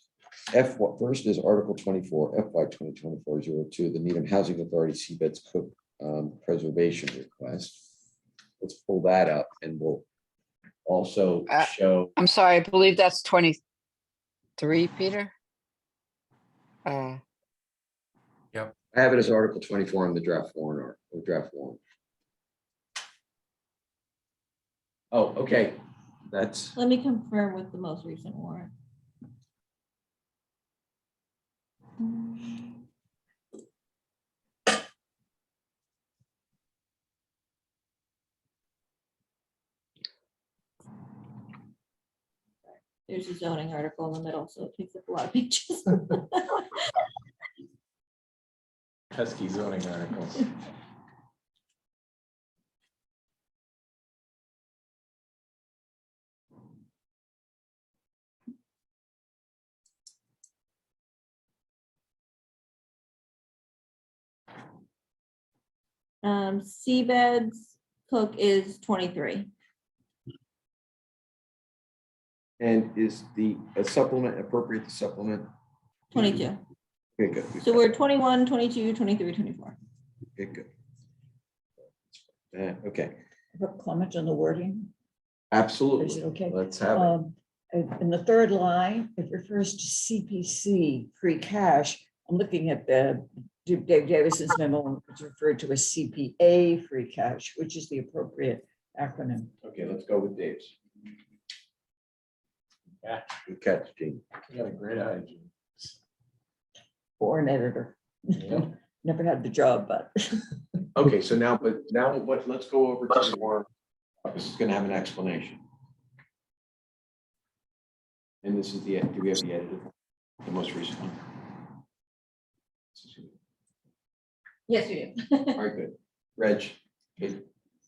First is Article 24, FY 2024-02, the Needham Housing Authority Seabeds Cook Preservation Request. Let's pull that up and we'll also show. I'm sorry, I believe that's 23, Peter. I have it as Article 24 on the draft warrant or draft warrant. Oh, okay. That's, Let me confirm with the most recent warrant. There's a zoning article in the middle, so it takes up a lot of pages. Pesky zoning articles. Seabeds Cook is 23. and is the supplement appropriate to supplement? 22. Okay, good. We've So got- we're 21, 22, 23, 24. Okay, good. Okay, put comment on the wording. Is it absolutely. okay? Let's have it. In the third line, it refers to CPC, free cash. I'm looking at the Dave Davison's memo, which is referred to as CPA, free cash, which is the appropriate acronym. Okay, let's go with Dave's. Yeah. Good catch, Gene. You got a great eye, Gene. For an editor. Yeah. Never had the job, but. Okay, so now, let's go over to the warrant. This is gonna have an explanation. And this is the, do we have the edited, the most recent one? Yes, we do. All right, good. Reg, okay,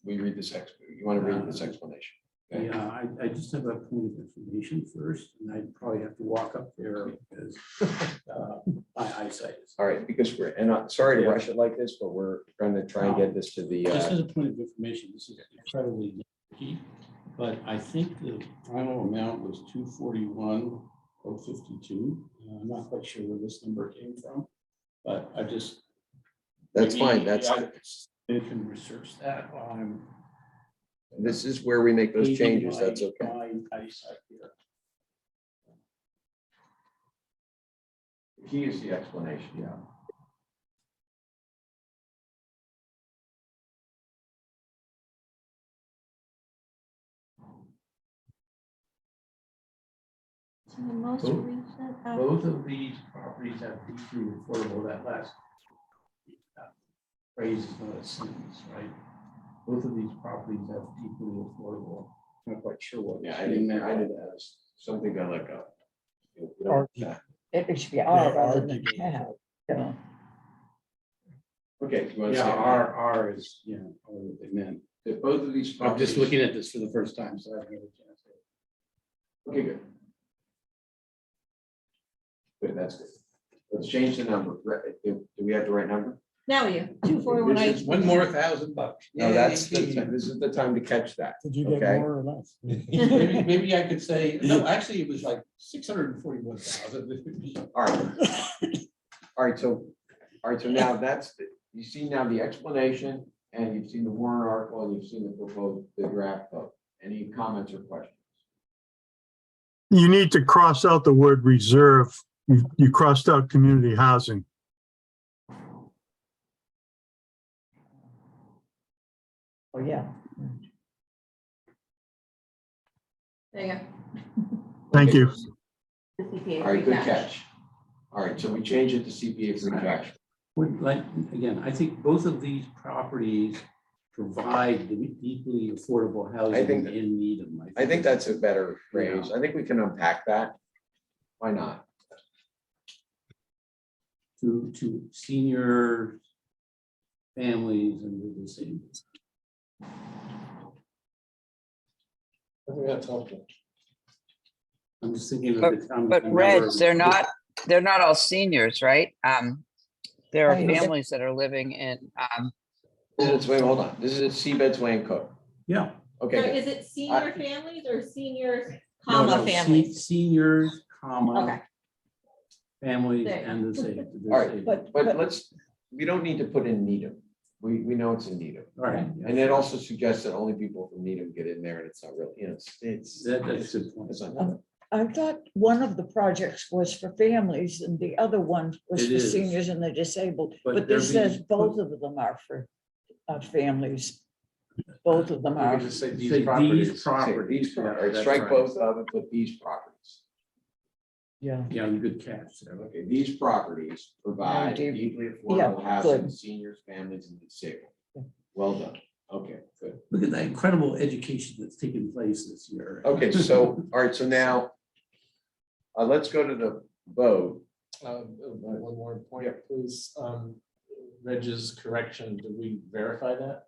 we read this you want to read this explanation? Okay. Yeah, I just have a point of information first, and I'd probably have to walk up there because my eyesight is. All right, because sorry to rush it like this, but we're going to try and get this to the, Just as a point of information, this is incredibly key, but I think the final amount was 241,052. I'm not quite sure where this number came from, but I just. that's maybe fine. That's, You can research that while I'm. this is where we make those aiding changes. That's okay. my eyesight here. The key is the explanation, yeah. So the most Cool. recent out- Both of these properties have deeply affordable, that last phrase is not a sentence, right? Both of these properties have deeply affordable. I'm not quite sure what. Yeah, I didn't ask. Something got like a. It should be R Yeah, rather than RDB. have, you know. Okay. You want to Yeah, say R is, you know, what they meant. that both of these. I'm just properties- looking at this for the first time, so I haven't had a chance. Okay, good. Good, that's good. Let's change the number. Do we have the right number? Now we do, 241. This is One more $1,000. No, that's, Yay. this is the time to catch that. Did you get Okay. more or less? Maybe I could say, no, actually, it was like 641,000. All right. All right, so now you see now the explanation and you've seen the warrant article and you've seen the draft vote. Any comments or questions? You need to cross out the word reserve. You crossed out community housing. Oh, yeah. There you go. Thank you. The CPA All right, free good cash. catch. All right, so we change it to CPA free cash. Would like, again, I think both of these properties provide the deeply affordable housing think- in Needham. I think that's a better phrase. I think we can unpack that. Why not? To senior families and the disabled. I think that's helpful. I'm just thinking of the. But the Reg, number of- they're not all seniors, right? There are Oh, yeah. families that are living in, Wait, hold on. This is Seabed's Way and Cook. Yeah. So Okay, good. is it senior families or seniors, No, comma, no, families? Seniors, comma, Okay, families There. and disabled. All right, But, but we don't need to put in Needham. We know it's in Needham. All right. And it also suggests that only people from Needham get in there and it's not really, it's. That's a good point. It's not. I thought one of the projects was for families and the other one was It for is. seniors and the disabled. But But they're this says being both put- of them are for families. Both of them You are. can just say Say these properties. Say properties. these properties. Yeah, All right, that's strike right. both of and put these properties. Yeah. Yeah, good catch there. Okay, these properties provide Yeah, deeply yeah, affordable housing, good. to seniors, families, and disabled. Yeah. Well done. Okay, good. Look at the incredible education that's taken place this year. Okay, so, all right, so now let's go to the vote. One more point, please. Reg's correction, did we verify that?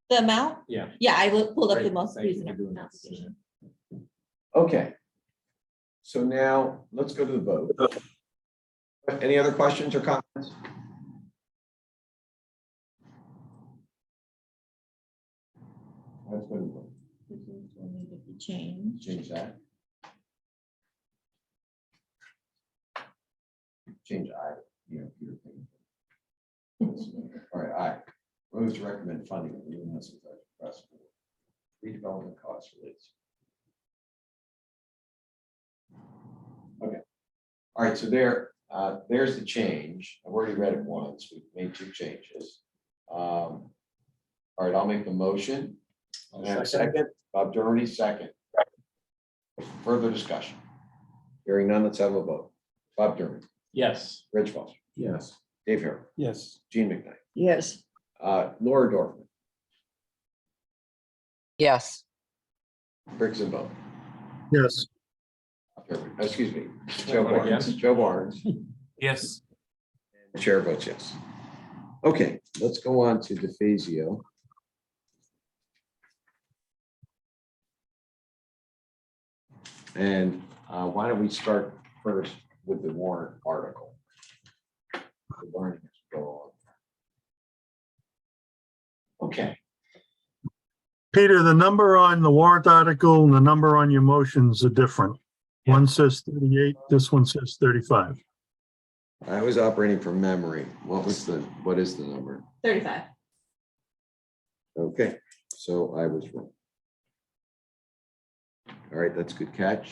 the amount? Yeah. Yeah, I pulled up the Great, most thank you recent for doing that. application. Okay. So now let's go to the vote. Any other questions or comments? Let's go to the vote. This is what needed to be changed. Change that. Change I, your thing. All right, I move to recommend funding of the municipal request for redevelopment costs related. Okay, all right, so there's the change. I've already read it once. We've made two changes. All right, I'll make the motion. And I have a second, Bob Dermody, second. Further discussion. Hearing none, let's have a vote. Bob Dermody, Yes. Reg Foster, Yes. Dave Harrell, Yes. Gene McKnight, Yes. Laura Dorfman, yes. Rick Zimbo. Yes. Excuse me, Joe Vote again. Barnes, Joe Barnes. yes. The chair votes yes. Okay, let's go on to DeFazio. And why don't we start first with the warrant article? The warrant has to go on. Okay, Peter, the number on the warrant article and the number on your motions are different. One says 38, this one says 35. I was operating from memory. What is the number? 35. Okay, so I was wrong. All right, that's a good catch.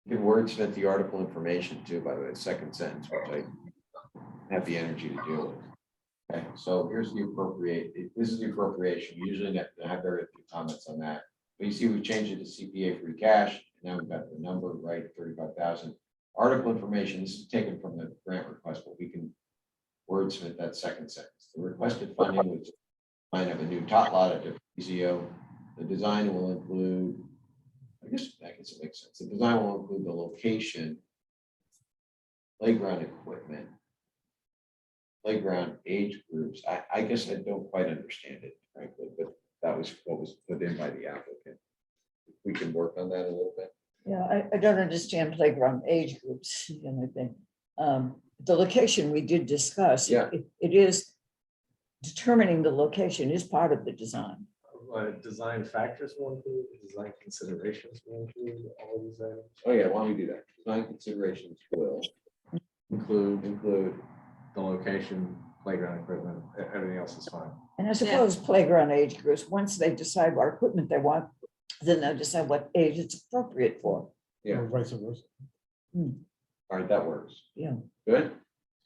You can wordsmith the article information too, by the way, the second sentence, which I have the energy to deal with. Okay, so here's the this is the appropriation. We usually have very few comments on that. But you see, we changed it to CPA free cash. Now we've got the number right, 35,000. Article information, this is taken from the grant request, but we can wordsmith that second sentence. The requested funding was line of a new tot lot at DeFazio. The design will include, I guess it makes sense. The design will include the location, playground equipment, playground age groups. I guess I don't quite understand it, frankly, but that was what was put in by the applicant. We can work on that a little bit. Yeah, I don't understand playground age groups, the only thing. The location we did discuss. Yeah. It is, determining the location is part of the design. Design factors will include, design considerations will include all of these items. Oh, yeah, why don't we do that? Design considerations will include The location, playground equipment, everything else is fine. And I suppose playground age groups, once they decide what equipment they want, then they'll decide what age it's appropriate for. Yeah. Or vice versa. All right, that works. Yeah. Good,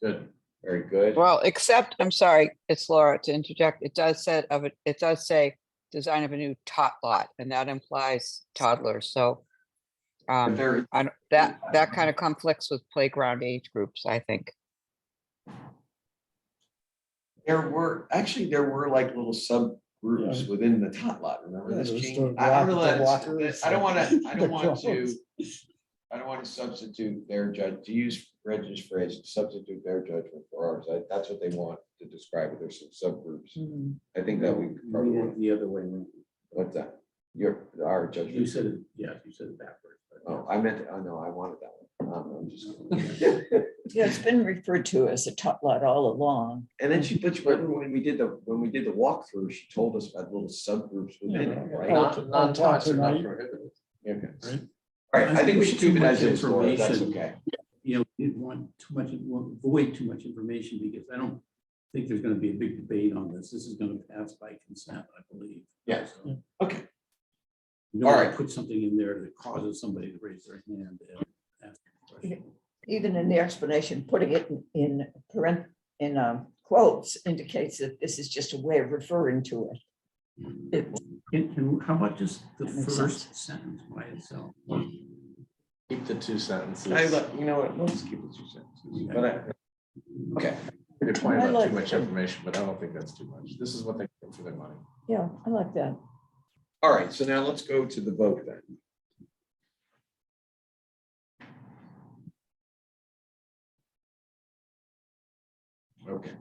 Good. very good. Well, except, I'm sorry, it's Laura to interject. It does say design of a new tot lot, and that implies toddlers. So But there, that kind of conflicts with playground age groups, I think. there were like little subgroups Yeah. within the tot lot, remember Yeah, this, there's Gene? the I walk- realize, the walkers, I don't want to, the I don't want to substitute their to use Reg's phrase, substitute their judgment for ours. That's what they want to describe it. There's some subgroups. Mhm. I think that we could probably, Read it the other way. around. what's that? Our You judgment. said it, yeah, you said it backwards. but- Oh, I meant, oh, no, I wanted that one. I'm just. Yeah, it's been referred to as a tot lot all along. And then but you remember when we did the walkthrough, she told us about little subgroups within it, Yeah. right? Non-tots are not Tonight. prohibited. Okay. Right. All right, I think we should keep it as Too much is, Laura, if that's information. okay. You know, we didn't want too much, avoid too much information because I don't think there's gonna be a big debate on this. This is gonna pass by consent, I believe. Yeah. So Okay. You don't All want right. to put something in there that causes somebody to raise their hand and ask a question. Even in the explanation, putting it in quotes indicates that this is just a way of referring to it. And how about just the That makes first sentence by itself? Keep the two sentences. You know what, let's keep it 2 sentences, but okay, Good point I about like too much it. information, but I don't think that's too much. This is what they get for their money. Yeah, I like that. all right, so now let's go to the vote then. Okay.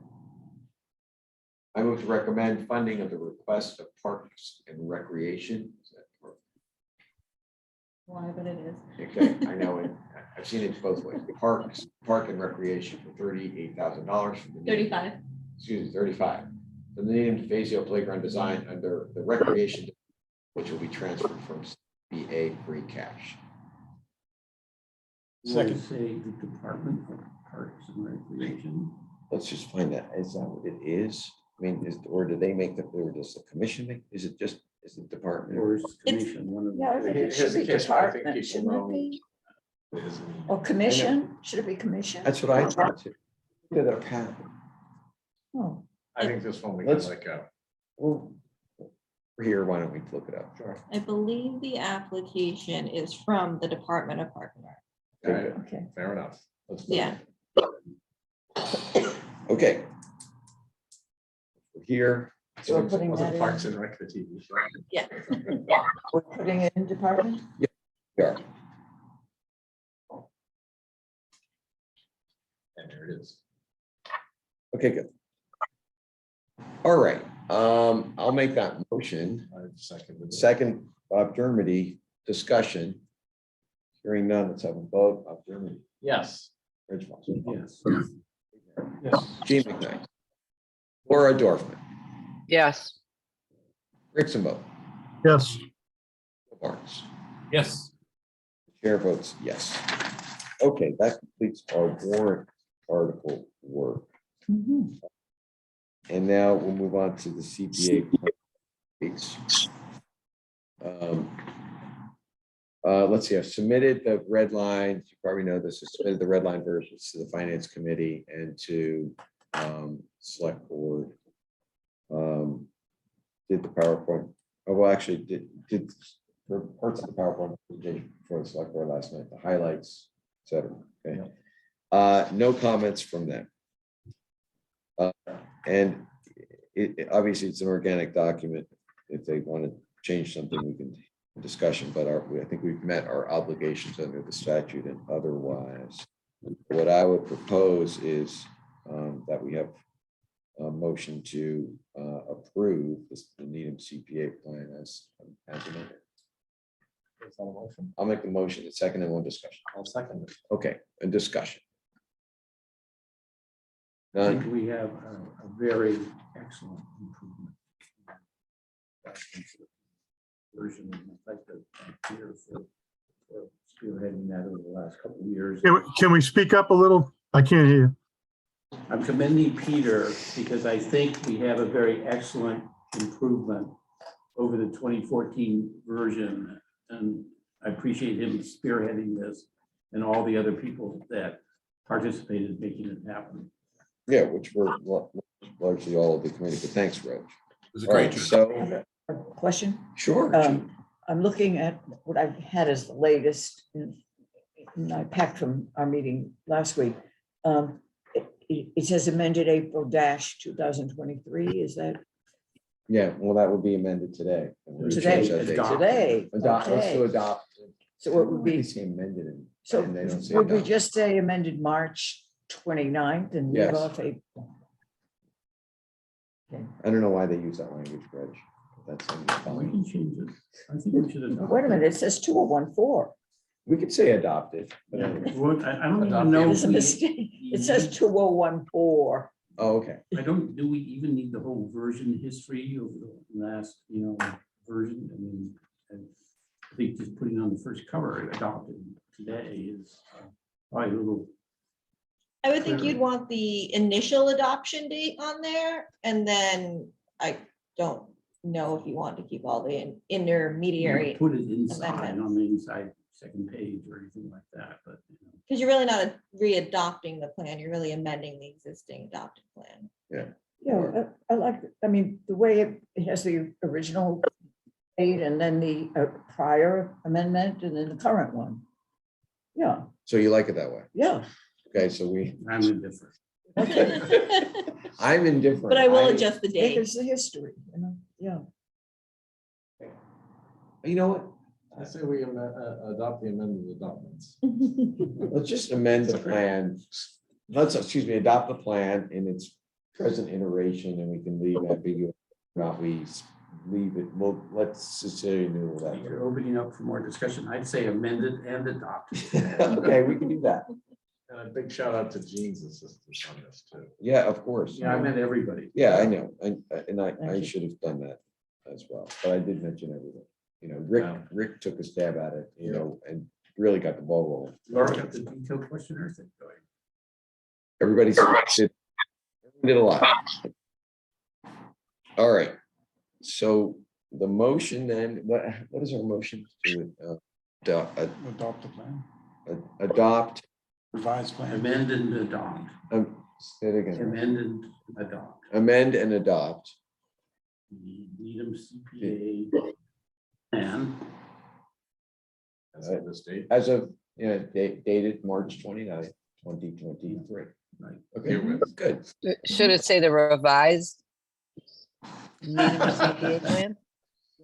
I move to recommend funding of the request of Parks and Recreation. Is that correct? Why, but it is. Okay, I know it. I've seen it both ways. Park and Recreation for $38,000 from the. 35. Excuse me, 35. The named DeFazio Playground Design under the Recreation, which will be transferred from CPA free cash. Second, say the Department of Parks and Recreation. Let's just find that. Is that what it is? I mean, or do they make or does the commission make? Is it the department? Or is commission one of Yeah, I them? think it Here's should the be case where I think department, people shouldn't it know- be? Is- Or commission? Should it be commission? That's what I thought too. Look at our path. Oh, I think this one we can Let's- let go. Well, we're here, why don't we look it up? Sure. I believe the application is from the Department of Park and Rec. okay. Fair enough. Let's vote. Yeah. Okay. We're here. So we're putting Wasn't that Parks in, and Rec the TV show? Yeah. we're putting it in department? Yeah, And there it is. okay, good. All right, I'll make that motion. I seconded it. Second, Bob Dermody, discussion. Hearing none, let's have a vote. Bob Dermody, Yes. Rich Fox, Yes. Yes. Gene McKnight, Laura Dorfman, Yes, Rick Simbo, Yes, Bill Barnes. Yes, Chair votes yes. Okay, that completes our warrant article work. Mhm. And now we'll move on to the CPA. piece. Let's see, I've submitted the red line, you probably know this, I submitted the red line versions to the finance committee and to select board. Did the PowerPoint, oh, well, actually did for parts of the PowerPoint presentation for the select board last night, the highlights, et cetera. Okay. No comments from them. And obviously it's an organic document. If they want to change something, we can discussion, but I think we've met our obligations under the statute and otherwise. What I would propose is that we have a motion to approve the Needham CPA plan as amended. Is that a motion? I'll make the motion, a second and one discussion. I'll second it. Okay, a discussion. I None. think we have a very excellent improvement. Version, and I'd like to thank Peter for spearheading that over the last couple of years. can we speak up a little? I can't hear you. I'm commending Peter because I think we have a very excellent improvement over the 2014 version. And I appreciate him spearheading this and all the other people that participated in making it happen. Yeah, which were largely all of the committee, but thanks, Reg. All right, so, A question? sure. I'm looking at what I had as the latest, and I packed from our meeting last week. It says amended April 2023, is that Yeah, well, that would be amended today. And we're gonna today? change that date. Today, Let's do okay. adopt. So what would They be, say amended and so and they don't say would we adopt. just say amended March 29th and leave Yes. off April? Okay. I don't know why they use that language, Reg. That's in the We following. can change it. I think we should adopt. Wait a minute, it says 2014. We could say adopted. but Yeah, anyway. I don't Adopt even know. There's a if we- mistake. It says 2014. Oh, okay. do we even need the whole version history of the last, version? I mean, I think just putting on the first cover adopted today is probably a little. I would think you'd want the initial adoption date on there, and then I don't know if you want to keep all the intermediary, Put it inside amendments. on the inside second page or anything like that, but. because you're really not re-adopting the plan, you're really amending the existing adopted plan. Yeah, I like, I mean, the way it has the original date and then the prior amendment and then the current one. Yeah, So you like it that way? yeah. Okay, so I'm indifferent. I'm indifferent. But I will adjust the It date. is the history, yeah. You know what? I say we adopt the amended adoptments. Let's just amend the plan. Adopt the plan in its present iteration and we can leave ambiguous. Not we leave it, well, let's just say new that. You're opening up for more discussion. I'd say amended and adopted. Okay, we can do that. And a big shout out to Gene's assistance on this too. Yeah, of course. Yeah, I meant everybody. Yeah, I know. And I Thank you. should have done that as well, but I did mention everything. Yeah. Rick took a stab at it, and really got the ball rolling. Laura got the detailed questionnaire thing going. Everybody's did a lot. All right. So the motion then, what is our motion to Adopt the plan, adopt? revised plan. Amend and adopt. Say it again. Amend and adopt. Amend and adopt. The Needham CPA plan. As of this date. As of, dated March 29th, 2023. Right. Okay, Herewith. good. Should it say the revised? Needham CPA plan?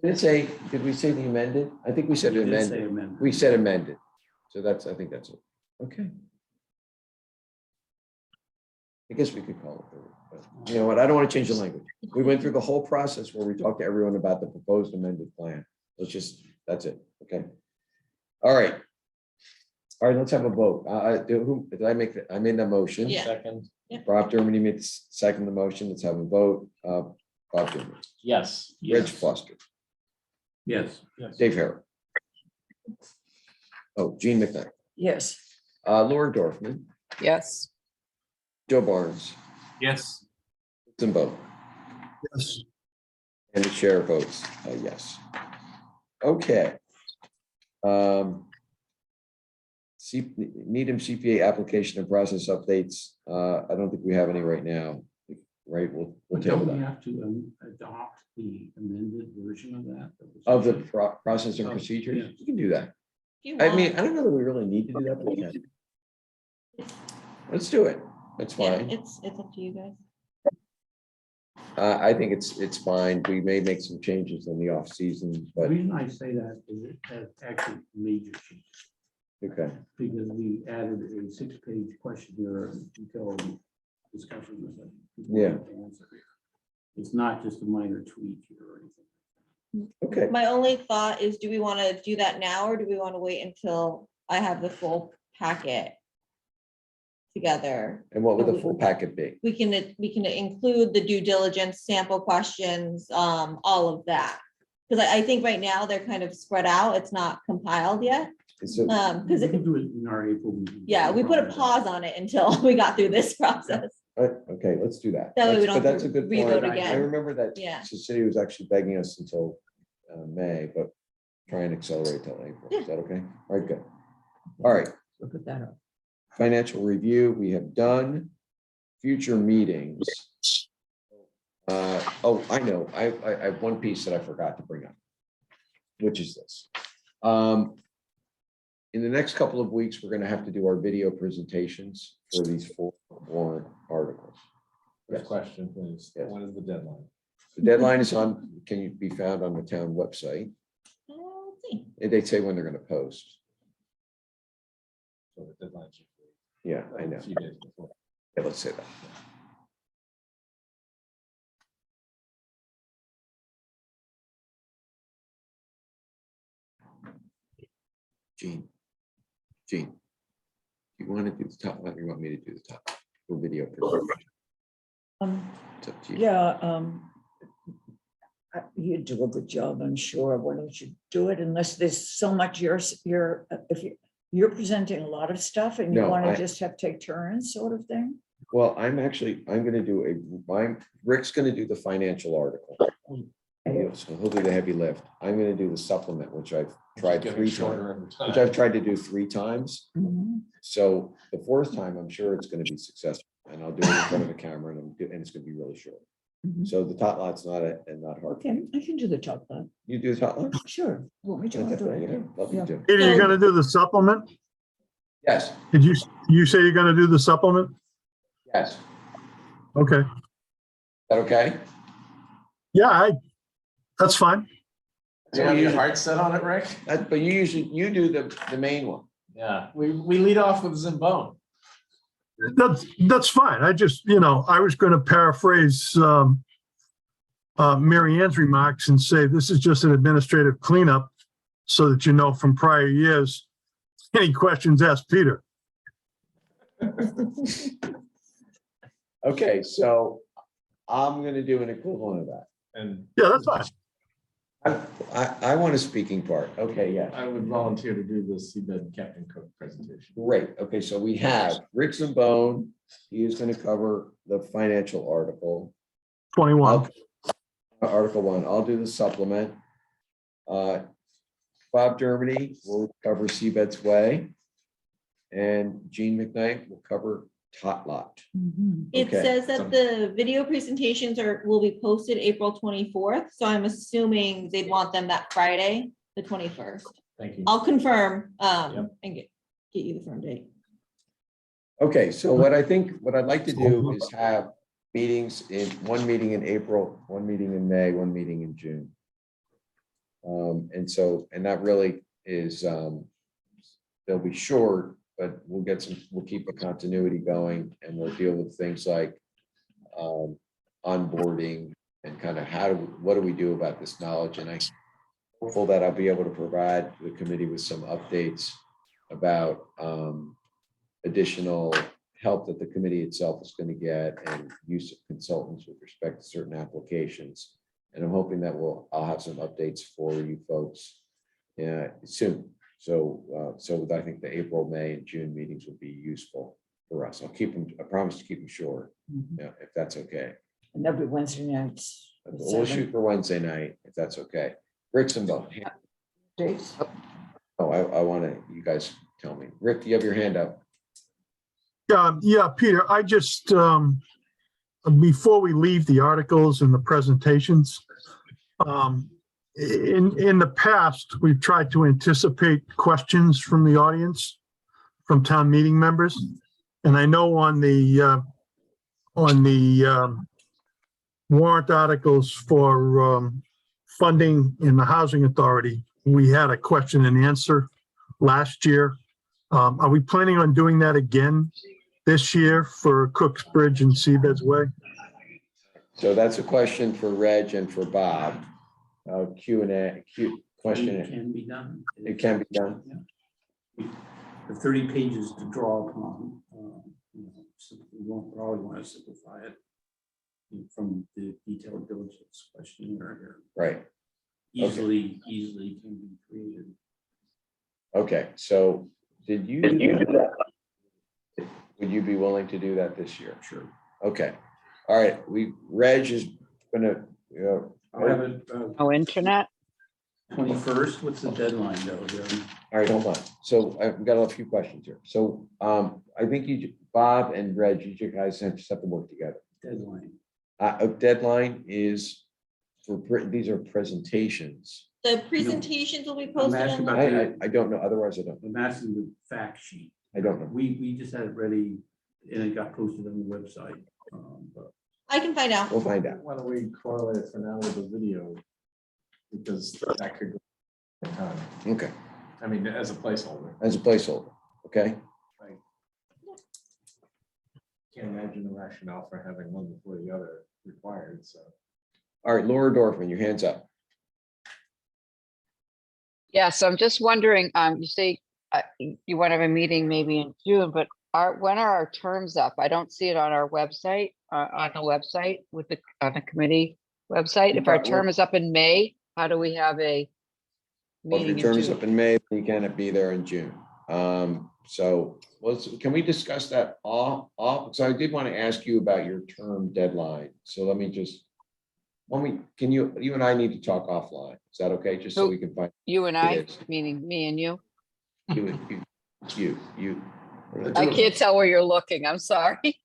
Did we say the amended? I think we said You did say amended. amendment. We said amended. So I think that's it. Okay. I guess we could call it. But you know what? I don't want to change the language. We went through the whole process where we talked to everyone about the proposed amended plan. That's it. Okay. All right. All right, let's have a vote. Did I make I made that motion? Yeah. Second, Bob Germany made the second the motion. Let's have a vote. Bob Germany, yes. Rich Foster, Yes. Dave Harrell. Oh, Gene McKnight, Yes, Laura Dorfman, Yes. Joe Barnes, Yes. Tim Bo, Yes. and the chair votes yes. Okay. Needham CPA application and process updates. I don't think we have any right now, right? We'll But table don't we that. have to adopt the amended version of that? Of the process and Oh, procedures, yeah. you can do that. If you I mean, want. I don't know that we really need to do that, but we can. Let's do it. That's Yeah, fine. it's up to you guys. I think it's fine. We may make some changes in the off season, The but reason I say that is it has actually major changes, okay. because we added a 6-page questionnaire and detailed discussion with it. People Yeah. have to answer here. It's not just a minor tweak here or anything. Okay. My only thought is, do we want to do that now, or do we want to wait until I have the full packet together? And what would the full packet be? We can include the due diligence sample questions, all of that. Because I think right now they're kind of spread out. It's not compiled yet. So, Because We can do it in our April meeting. yeah, we put a pause on it until we got through this process. okay, let's do that. That way we That's- don't But have that's to a good revote point. I again. remember that Yeah. the city was actually begging us until May, but try and accelerate till April. Is that okay? All right, good. All right. we'll put that up. Financial review, we have done. Future meetings. Oh, I know, I have one piece that I forgot to bring up, which is this. In the next couple of weeks, we're gonna have to do our video presentations for these 4 warrant articles. First question, please. Yes. When is the deadline? The deadline is can you be found on the town website? Let's see. They say when they're gonna post. So the deadline's usually Yeah, I know. a few days before. Yeah, let's say that. Gene, you want to do the top one? Or you want me to do the top for video? It's up to you. Yeah, you do a good job, I'm sure. Why don't you do it unless there's so much if you're presenting a lot of stuff and you No, want I- to just take turns sort of thing? Well, I'm gonna do Rick's gonna do the financial article. So he'll do the heavy lift. I'm gonna do the supplement, which I've tried Getting 3 shorter times, every which time. I've tried to do 3 times. Mhm. So the 4th time, I'm sure it's gonna be successful, and I'll do it in front of the camera, and it's gonna be really short. Mhm. So the tot lot's not hard. Okay, I can do the top one. You do the tot lot? Sure. Want me to? I'll do it. Love you Yeah. to. Peter, you're gonna do the supplement? Yes, Did you say you're gonna do the supplement? yes. Is Okay, that okay? yeah, that's fine. Do you have your heart set on it, Rick? But you do the main one. Yeah, we lead off with Zimbone. That's fine. I just, I was gonna paraphrase Mary Ann's remarks and say, this is just an administrative cleanup so that you know from prior years, any questions, ask Peter. Okay, so I'm gonna do an equivalent of that. And Yeah, that's fine. I want a speaking part. Okay, yeah. I would volunteer to do the Seabed Captain Cook presentation. Great. Okay, so we have Rick Zambone. He is going to cover the financial article. 21. Article 1. I'll do the supplement. Bob Germany will cover Seabed's Way. And Gene McKnight will cover Tot Lot. Mhm. It Okay. says that the video presentations will be posted April 24th, so I'm assuming they'd want them that Friday, the 21st. Thank you. I'll confirm, Yep. and get you the firm date. Okay, so what I'd like to do is have meetings one meeting in April, one meeting in May, one meeting in June. And that really is, they'll be short, but we'll keep the continuity going, and we'll deal with things like onboarding and kind of what do we do about this knowledge? And I'm hopeful that I'll be able to provide the committee with some updates about additional help that the committee itself is going to get, and use of consultants with respect to certain applications. And I'm hoping that I'll have some updates for you folks soon. So I think the April, May, and June meetings will be useful for us. I promise to keep them short, if that's okay. And every Wednesday nights. at We'll 7. shoot for Wednesday night, if that's okay. Rick's involved. Jace? Oh, I want to, you guys tell me. Rick, do you have your hand up? Yeah, Peter, I just, before we leave the articles and the presentations, in the past, we've tried to anticipate questions from the audience, from town meeting members. And I know on the warrant articles for funding in the housing authority, we had a question and answer last year. Are we planning on doing that again this year for Cook's Bridge and Seabed's Way? So that's a question for Reg and for Bob. Q&A, question. It can be done. It can be done. The 30 pages to draw upon, so we won't probably want to simplify it from the detailed diligence questionnaire here. Right. Easily can be created. Okay, so did you do that? Would you be willing to do that this year? Sure. Okay, all right, Reg is gonna, I'll have it No internet? 21st. What's the deadline though? all right, hold on. So I've got a few questions here. So I think Bob and Reg, you guys have to work together. Deadline. A deadline is these are presentations. The presentations will be I'm posted asking on about the, I don't know, otherwise I don't. I'm asking the fact sheet. I don't know. We just had it ready and it got posted on the website. But I can find out. We'll find out. Why don't we correlate it for now with the video? Because that could go in time. Okay, I mean, as a placeholder. as a placeholder, okay? Can't imagine the rationale for having one before the other required, so. All right, Laura Dorfman, your hand's up. Yeah, so I'm just wondering, you say you want to have a meeting maybe in June, but when are our terms up? I don't see it on our website, on the committee website. If our term is up in May, how do we have a Well, if meeting your in term is June? up in May, you cannot be there in June. So can we discuss that off? So I did want to ask you about your term deadline. So let me just, you and I need to talk offline. Is that okay? Just so we can find You and I, It is. meaning me and you? you. I can't tell where you're looking. I'm sorry.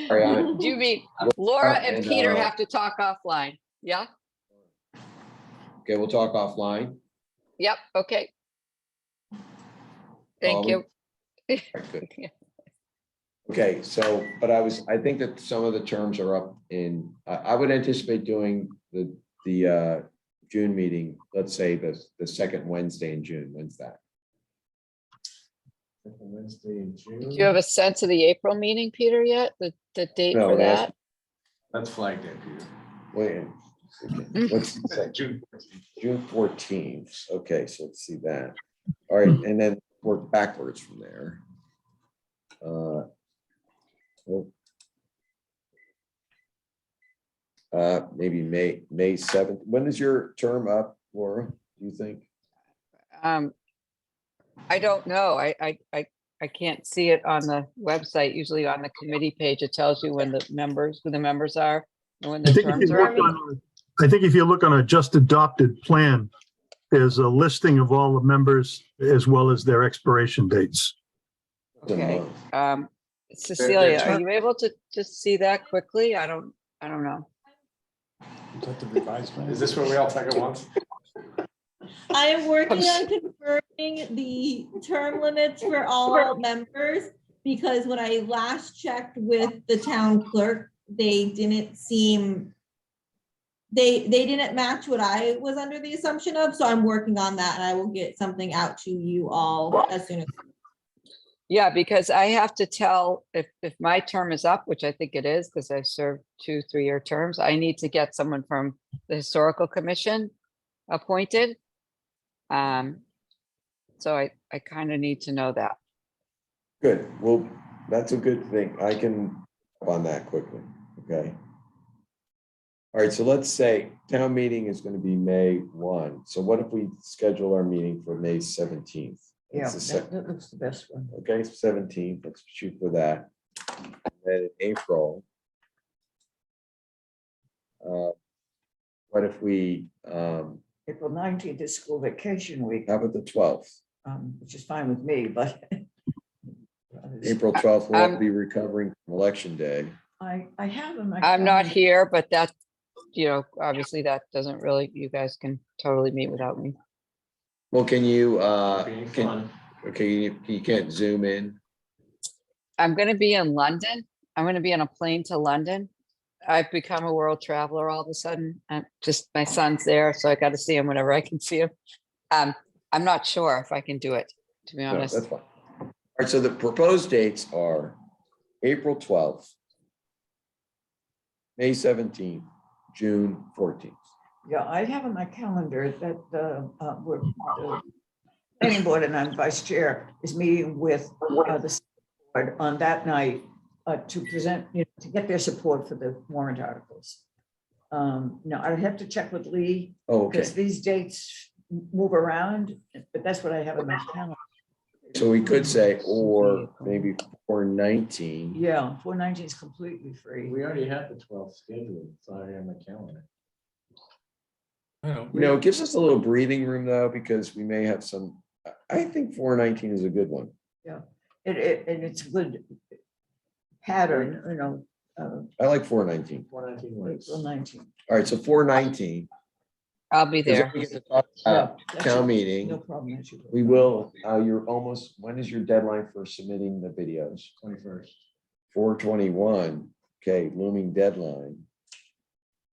Ariana. Do you mean Laura and And, Peter have to talk offline? Yeah? Okay, we'll talk offline. Yep, okay. Thank you. All right, good. Okay, so, but I think that some of the terms are up I would anticipate doing the June meeting, let's say the second Wednesday in June. When's that? Wednesday in June. Do you have a sense of the April meeting, Peter, yet? The date No, for that's- that? That's Flag Day, Peter. Wait, what's the second? June 14th. June 14th. Okay, so let's see that. All right, and then work backwards from there. Maybe May 7th. When is your term up, Laura, do you think? I don't know. I can't see it on the website. Usually on the committee page, it tells you when who the members are and when I their think if terms you are. look on, I think if you look on a just adopted plan, there's a listing of all the members as well as their expiration dates. Okay. month. Cecilia, term- are you able to just see that quickly? I don't know. Is that the revised plan? Is this where we all take it once? I am working on confirming the term limits for all members, because when I last checked with the town clerk, they didn't seem, they didn't match what I was under the assumption of, so I'm working on that and I will get something out to you all as soon as. Yeah, because I have to tell if my term is up, which I think it is, because I've served 2 3-year terms, I need to get someone from the Historical Commission appointed. So I kind of need to know that. Good, well, that's a good thing. I can on that quickly, okay? All right, so let's say town meeting is going to be May 1. So what if we schedule our meeting for May 17th? Yeah, It's the sec- that looks the best one. Okay, 17th, let's shoot for that. And then in April. What if we, April 19th is school vacation week, how about the 12th? which is fine with me, but. April 12th, we'll be recovering from election day. I have in my. I'm not calendar- here, but that, obviously that doesn't really, you guys can totally meet without me. Well, can you, Being can, fun. okay, you can't zoom in? I'm gonna be in London. I'm gonna be on a plane to London. I've become a world traveler all of a sudden. Just my son's there, so I got to see him whenever I can see him. I'm not sure if I can do it, to be No, honest. that's fine. All right, so the proposed dates are April 12th, May 17th, June 14th. Yeah, I have in my calendar that the planning board, and I'm vice chair, is meeting with the board on that night to present, to get their support for the warrant articles. Now, I have to check with Lee, Oh, okay. because these dates move around, but that's what I have in my calendar. So we could say, or maybe 4/19. Yeah, 4/19 is completely free. We already have the 12th scheduled. It's already on my calendar. It gives us a little breathing room though, because we may have some, I think 4/19 is a good one. And it's a good pattern, I like 4/19. 4/19 works. April 19. All right, so 4/19. I'll be Because then there. we get to talk Yeah, about that should- Town meeting. No problem. that should work. We will, you're almost, when is your deadline for submitting the videos? 21st. 4/21, okay, looming deadline.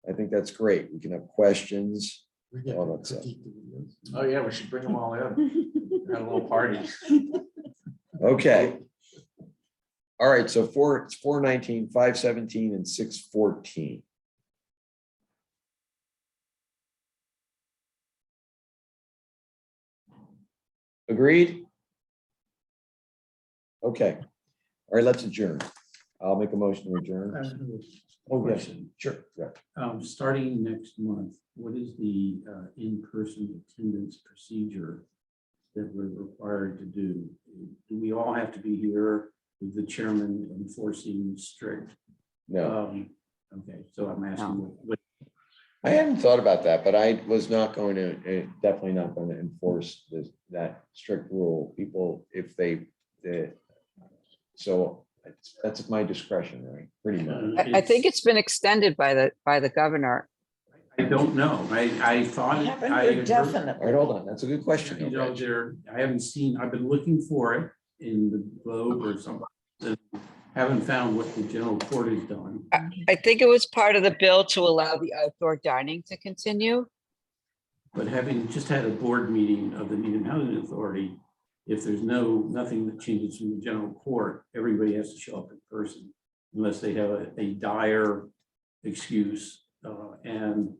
I think that's great. We can have questions. We get All to that stuff. critique the videos. Oh, yeah, we should bring them all in. Have a little party. Okay. All right, so it's 4/19, 5/17, and 6/14. Agreed? Okay. All right, let's adjourn. I'll make a motion to I adjourn. have a Oh, yes, question. sure. Yeah. Starting next month, what is the in-person attendance procedure that we're required to do? Do we all have to be here with the chairman enforcing strict? No, Okay, so I'm asking what I hadn't thought about that, but I was not going to, definitely not going to enforce that strict rule. People, if they, so that's my discretion, right? Pretty much. I think it's been extended by the governor. I don't know. I thought. I it- haven't I heard heard- definitely. All right, hold on. That's a good question. You though, know, Reg. I haven't seen, I've been looking for it in the Globe or something. Haven't found what the general court has done. I think it was part of the bill to allow the outdoor dining to continue. But having just had a board meeting of the Needham Housing Authority, if there's nothing that changes from the general court, everybody has to show up in person unless they have a dire excuse. And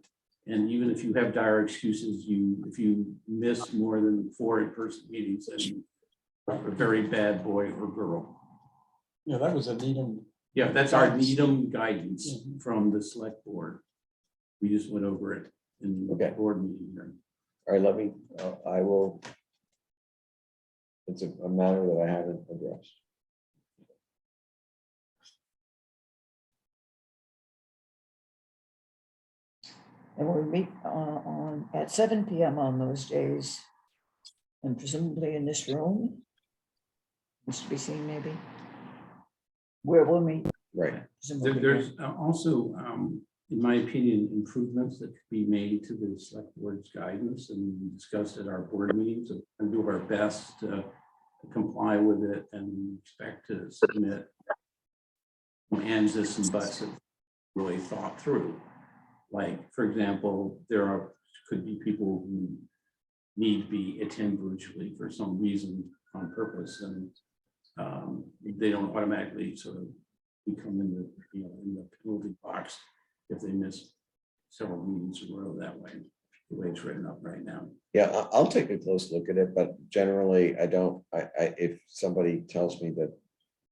even if you have dire excuses, if you miss more than 4 in-person meetings, then you're a very bad boy or girl. Yeah, that was a Needham. Yeah, that's our Guidance. Needham guidance Mhm. from the select board. We just went over it in the Okay. board meeting here. All right, let me, I will. It's a matter that I haven't addressed. And we meet at 7 PM on those days. And presumably in this room. Must be seen maybe. Where we'll meet. Right. presumably there. There's also, in my opinion, improvements that could be made to the select board's guidance and we discussed at our board meetings and do our best to comply with it and expect to submit ands, ifs, and buts really thought through. Like, for example, could be people who need to be attend virtually for some reason on purpose, and they don't automatically sort of become in the penalty box if they miss several meetings in a row that way, the way it's written up right now. Yeah, I'll take a close look at it, but generally I don't, if somebody tells me that,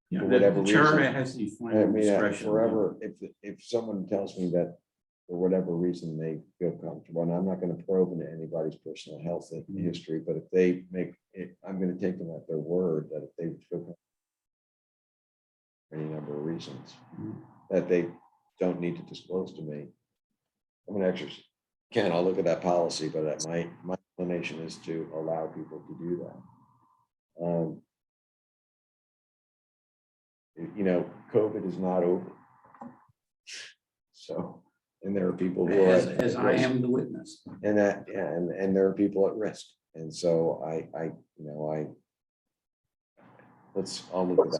Yeah, For whatever the charter reason, has the I final mean, discretion. forever, if someone tells me that for whatever reason they feel comfortable, and I'm not gonna probe into anybody's personal health history, but if they make it, I'm gonna take them at their word that if they feel comfortable for any number of reasons, that they don't need to disclose to me. I'm gonna exercise, I'll look at that policy, but that my inclination is to allow people to do that. COVID is not over. So, and there are people who are. As I am the witness. And that, yeah, and there are people at risk. And so I'll look at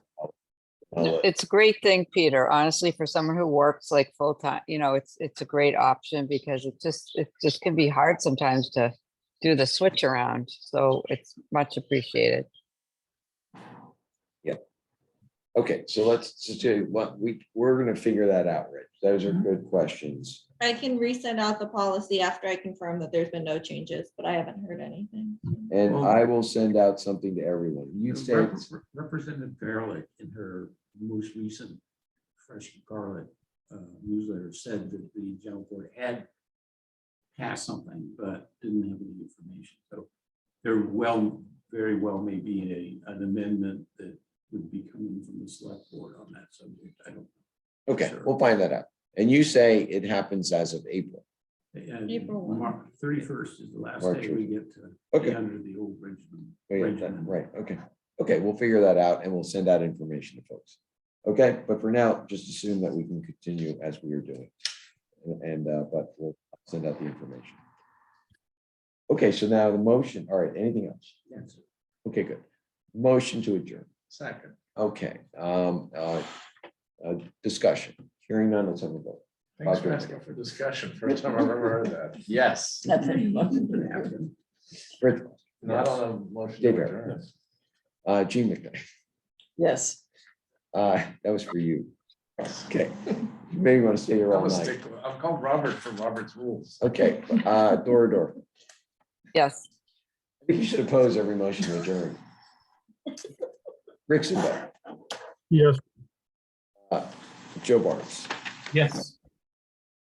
that. It's a great thing, Peter, honestly, for someone who works like full time, it's a great option because it just can be hard sometimes to do the switch around. So it's much appreciated. Okay, so let's just tell you what we're gonna figure that out, Rich. Those are good questions. I can resend out the policy after I confirm that there's been no changes, but I haven't heard anything. And Well- I will send out something to everyone. You say, Representative Garlick in her most recent Fresh Garlic newsletter said that the general board had passed something, but didn't have any information. So there very well may be an amendment that would be coming from the select board on that subject. I don't know. okay, Sure. we'll find that out. And you say it happens as of April. And April 1. 31st is the last March day we get to Okay. be under the old regimen. Oh, yeah, regimen. right, okay. Okay, we'll figure that out and we'll send out information to folks. Okay, but for now, just assume that we can continue as we are doing. But we'll send out the information. Okay, so now the motion, all right, anything else? That's it. Okay, good. Motion to adjourn. Second. Okay, discussion. Hearing none, let's have a vote. Thanks for asking for discussion. First time I've ever heard that. Yes, Rich, not on a motion. Dave to Barrett, adjourn. Gene McKnight, Yes. that was for you. Okay, you may want to stay here I'm all a night. stickler. I'm called Robert from Robert's Rules. Okay, Dora Dorf. Yes. I think you should oppose every motion to adjourn. Rick Sinbeck, Yes. Joe Barnes, Yes.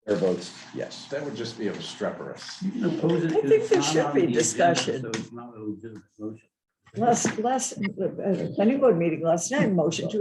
their votes, yes. That would just be obstreperous. You can oppose it I 'cause think it's there not should on be the agenda, discussion. So it's not a legitimate motion. Planning board meeting last night, motion to